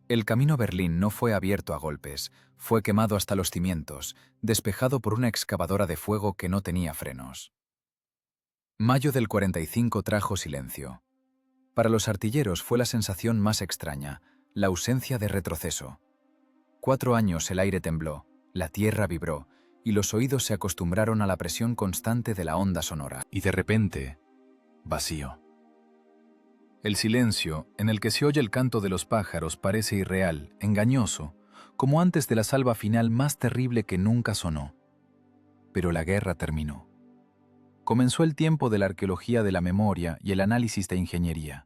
El camino a Berlín no fue abierto a golpes, fue quemado hasta los cimientos, despejado por una excavadora de fuego que no tenía frenos. Mayo del 45 trajo silencio. Para los artilleros fue la sensación más extraña, la ausencia de retroceso. 4 años el aire tembló, la tierra vibró, y los oídos se acostumbraron a la presión constante de la onda sonora. Y de repente, vacío. El silencio, en el que se oye el canto de los pájaros, parece irreal, engañoso, como antes de la salva final más terrible que nunca sonó. Pero la guerra terminó. Comenzó el tiempo de la arqueología de la memoria y el análisis de ingeniería.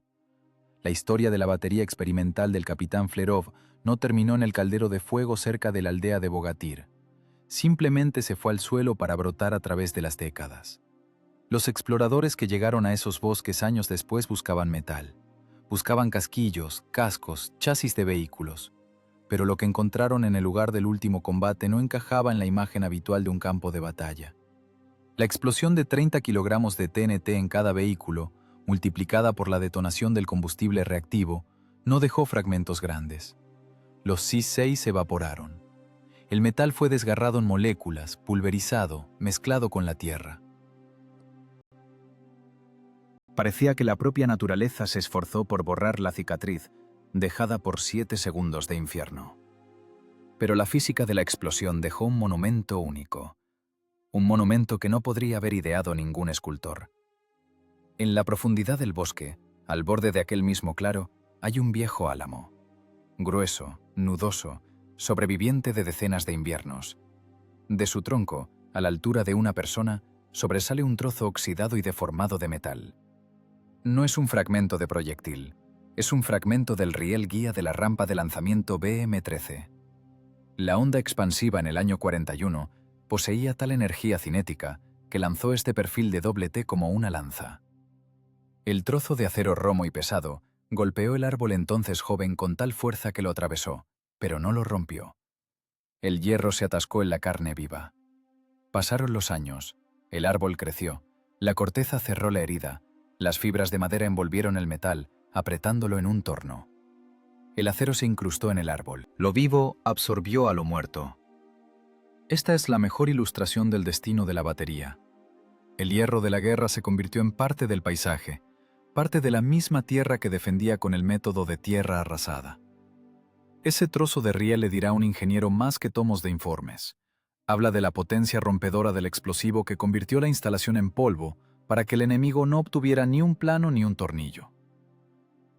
La historia de la batería experimental del capitán Flerov no terminó en el caldero de fuego cerca de la aldea de Bogatyr. Simplemente se fue al suelo para brotar a través de las décadas. Los exploradores que llegaron a esos bosques años después buscaban metal. Buscaban casquillos, cascos, chasis de vehículos. Pero lo que encontraron en el lugar del último combate no encajaba en la imagen habitual de un campo de batalla. La explosión de 30 kilogramos de TNT en cada vehículo, multiplicada por la detonación del combustible reactivo, no dejó fragmentos grandes. Los C-6 se evaporaron. El metal fue desgarrado en moléculas, pulverizado, mezclado con la tierra. Parecía que la propia naturaleza se esforzó por borrar la cicatriz, dejada por 7 segundos de infierno. Pero la física de la explosión dejó un monumento único. Un monumento que no podría haber ideado ningún escultor. En la profundidad del bosque, al borde de aquel mismo claro, hay un viejo álamo. Grueso, nudoso, sobreviviente de decenas de inviernos. De su tronco, a la altura de una persona, sobresale un trozo oxidado y deformado de metal. No es un fragmento de proyectil, es un fragmento del riel guía de la rampa de lanzamiento BM-13. La onda expansiva en el año 41 poseía tal energía cinética que lanzó este perfil de doble T como una lanza. El trozo de acero romo y pesado golpeó el árbol entonces joven con tal fuerza que lo atravesó, pero no lo rompió. El hierro se atascó en la carne viva. Pasaron los años, el árbol creció, la corteza cerró la herida, las fibras de madera envolvieron el metal, apretándolo en un torno. El acero se incrustó en el árbol. Lo vivo absorbió a lo muerto. Esta es la mejor ilustración del destino de la batería. El hierro de la guerra se convirtió en parte del paisaje, parte de la misma tierra que defendía con el método de tierra arrasada. Ese trozo de riel le dirá a un ingeniero más que tomos de informes. Habla de la potencia rompedora del explosivo que convirtió la instalación en polvo para que el enemigo no obtuviera ni un plano ni un tornillo.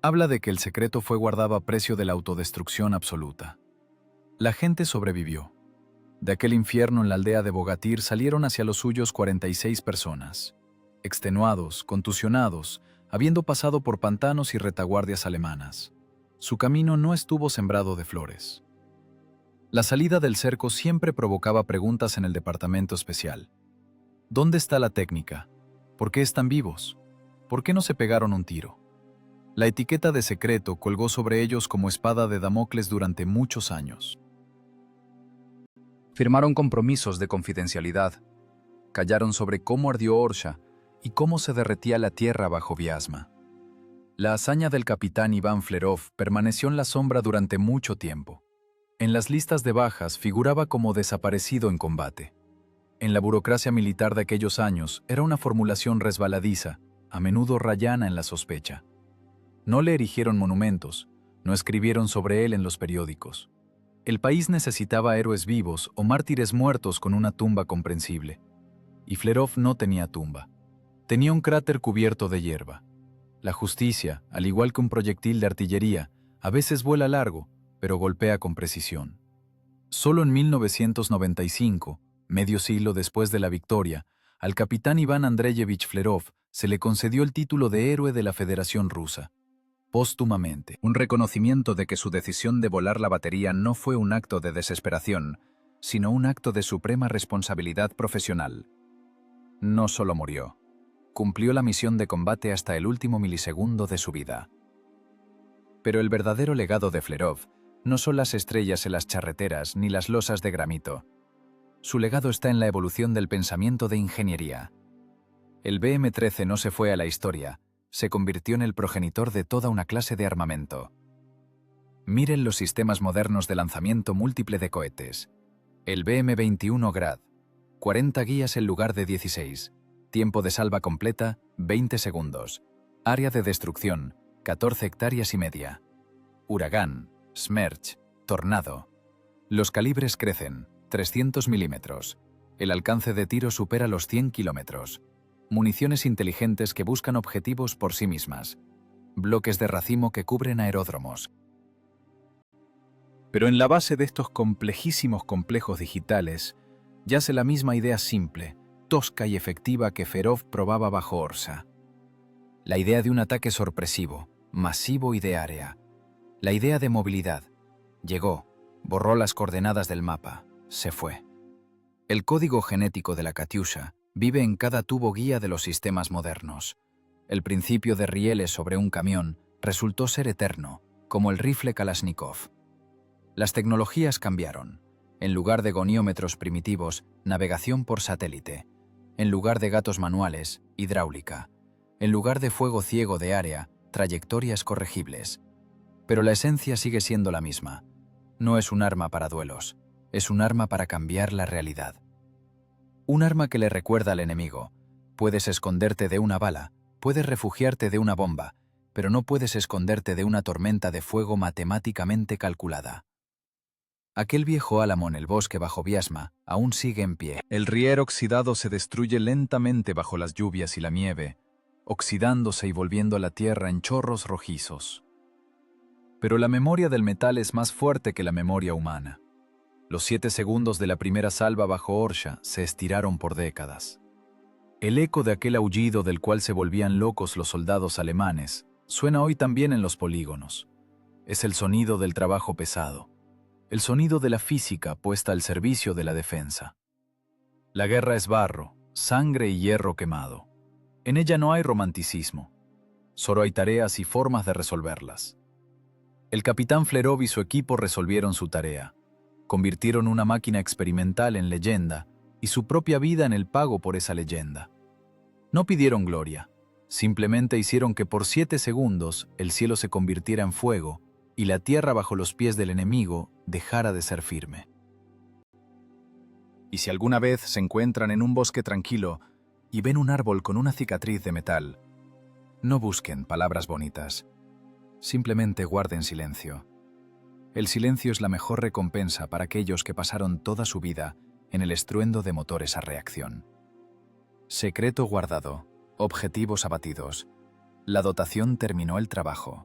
Habla de que el secreto fue guardado a precio de la autodestrucción absoluta. La gente sobrevivió. De aquel infierno en la aldea de Bogatyr salieron hacia los suyos 46 personas, extenuados, contusionados, habiendo pasado por pantanos y retaguardias alemanas. Su camino no estuvo sembrado de flores. La salida del cerco siempre provocaba preguntas en el departamento especial. ¿Dónde está la técnica? ¿Por qué están vivos? ¿Por qué no se pegaron un tiro? La etiqueta de secreto colgó sobre ellos como espada de Damocles durante muchos años. Firmaron compromisos de confidencialidad. Callaron sobre cómo ardió Orsha y cómo se derretía la tierra bajo Viasma. La hazaña del capitán Iván Flerov permaneció en la sombra durante mucho tiempo. En las listas de bajas figuraba como desaparecido en combate. En la burocracia militar de aquellos años era una formulación resbaladiza, a menudo rayana en la sospecha. No le erigieron monumentos, no escribieron sobre él en los periódicos. El país necesitaba héroes vivos o mártires muertos con una tumba comprensible. Y Flerov no tenía tumba. Tenía un cráter cubierto de hierba. La justicia, al igual que un proyectil de artillería, a veces vuela largo, pero golpea con precisión. Solo en 1995, medio siglo después de la victoria, al capitán Iván Andreyevich Flerov se le concedió el título de Héroe de la Federación Rusa, póstumamente. Un reconocimiento de que su decisión de volar la batería no fue un acto de desesperación, sino un acto de suprema responsabilidad profesional. No solo murió, cumplió la misión de combate hasta el último milisegundo de su vida. Pero el verdadero legado de Flerov no son las estrellas en las charreteras ni las losas de granito. Su legado está en la evolución del pensamiento de ingeniería. El BM-13 no se fue a la historia, se convirtió en el progenitor de toda una clase de armamento. Miren los sistemas modernos de lanzamiento múltiple de cohetes. El BM-21 Grad, 40 guías en lugar de 16. Tiempo de salva completa, 20 segundos. Área de destrucción, 14 hectáreas y media. Huracán, Smerch, Tornado. Los calibres crecen, 300 milímetros. El alcance de tiro supera los 100 kilómetros. Municiones inteligentes que buscan objetivos por sí mismas. bloques de racimo que cubren aeródromos. Pero en la base de estos complejísimos complejos digitales yace la misma idea simple, tosca y efectiva que Ferov probaba bajo Orsa. La idea de un ataque sorpresivo, masivo y de área. La idea de movilidad. Llegó, borró las coordenadas del mapa, se fue. El código genético de la Katyusha vive en cada tubo guía de los sistemas modernos. El principio de rieles sobre un camión resultó ser eterno, como el rifle Kalashnikov. Las tecnologías cambiaron. En lugar de goniómetros primitivos, navegación por satélite. En lugar de gatos manuales, hidráulica. En lugar de fuego ciego de área, trayectorias corregibles. Pero la esencia sigue siendo la misma. No es un arma para duelos, es un arma para cambiar la realidad. Un arma que le recuerda al enemigo. Puedes esconderte de una bala, puedes refugiarte de una bomba, pero no puedes esconderte de una tormenta de fuego matemáticamente calculada. Aquel viejo álamo en el bosque bajo Viasma aún sigue en pie. El rier oxidado se destruye lentamente bajo las lluvias y la nieve, oxidándose y volviendo a la tierra en chorros rojizos. Pero la memoria del metal es más fuerte que la memoria humana. Los 7 segundos de la primera salva bajo Orsha se estiraron por décadas. El eco de aquel aullido del cual se volvían locos los soldados alemanes suena hoy también en los polígonos. Es el sonido del trabajo pesado. El sonido de la física puesta al servicio de la defensa. La guerra es barro, sangre y hierro quemado. En ella no hay romanticismo. Solo hay tareas y formas de resolverlas. El capitán Flerov y su equipo resolvieron su tarea. Convirtieron una máquina experimental en leyenda y su propia vida en el pago por esa leyenda. No pidieron gloria, simplemente hicieron que por 7 segundos el cielo se convirtiera en fuego y la tierra bajo los pies del enemigo dejara de ser firme. Y si alguna vez se encuentran en un bosque tranquilo y ven un árbol con una cicatriz de metal, no busquen palabras bonitas, simplemente guarden silencio. El silencio es la mejor recompensa para aquellos que pasaron toda su vida en el estruendo de motores a reacción. Secreto guardado, objetivos abatidos. La dotación terminó el trabajo.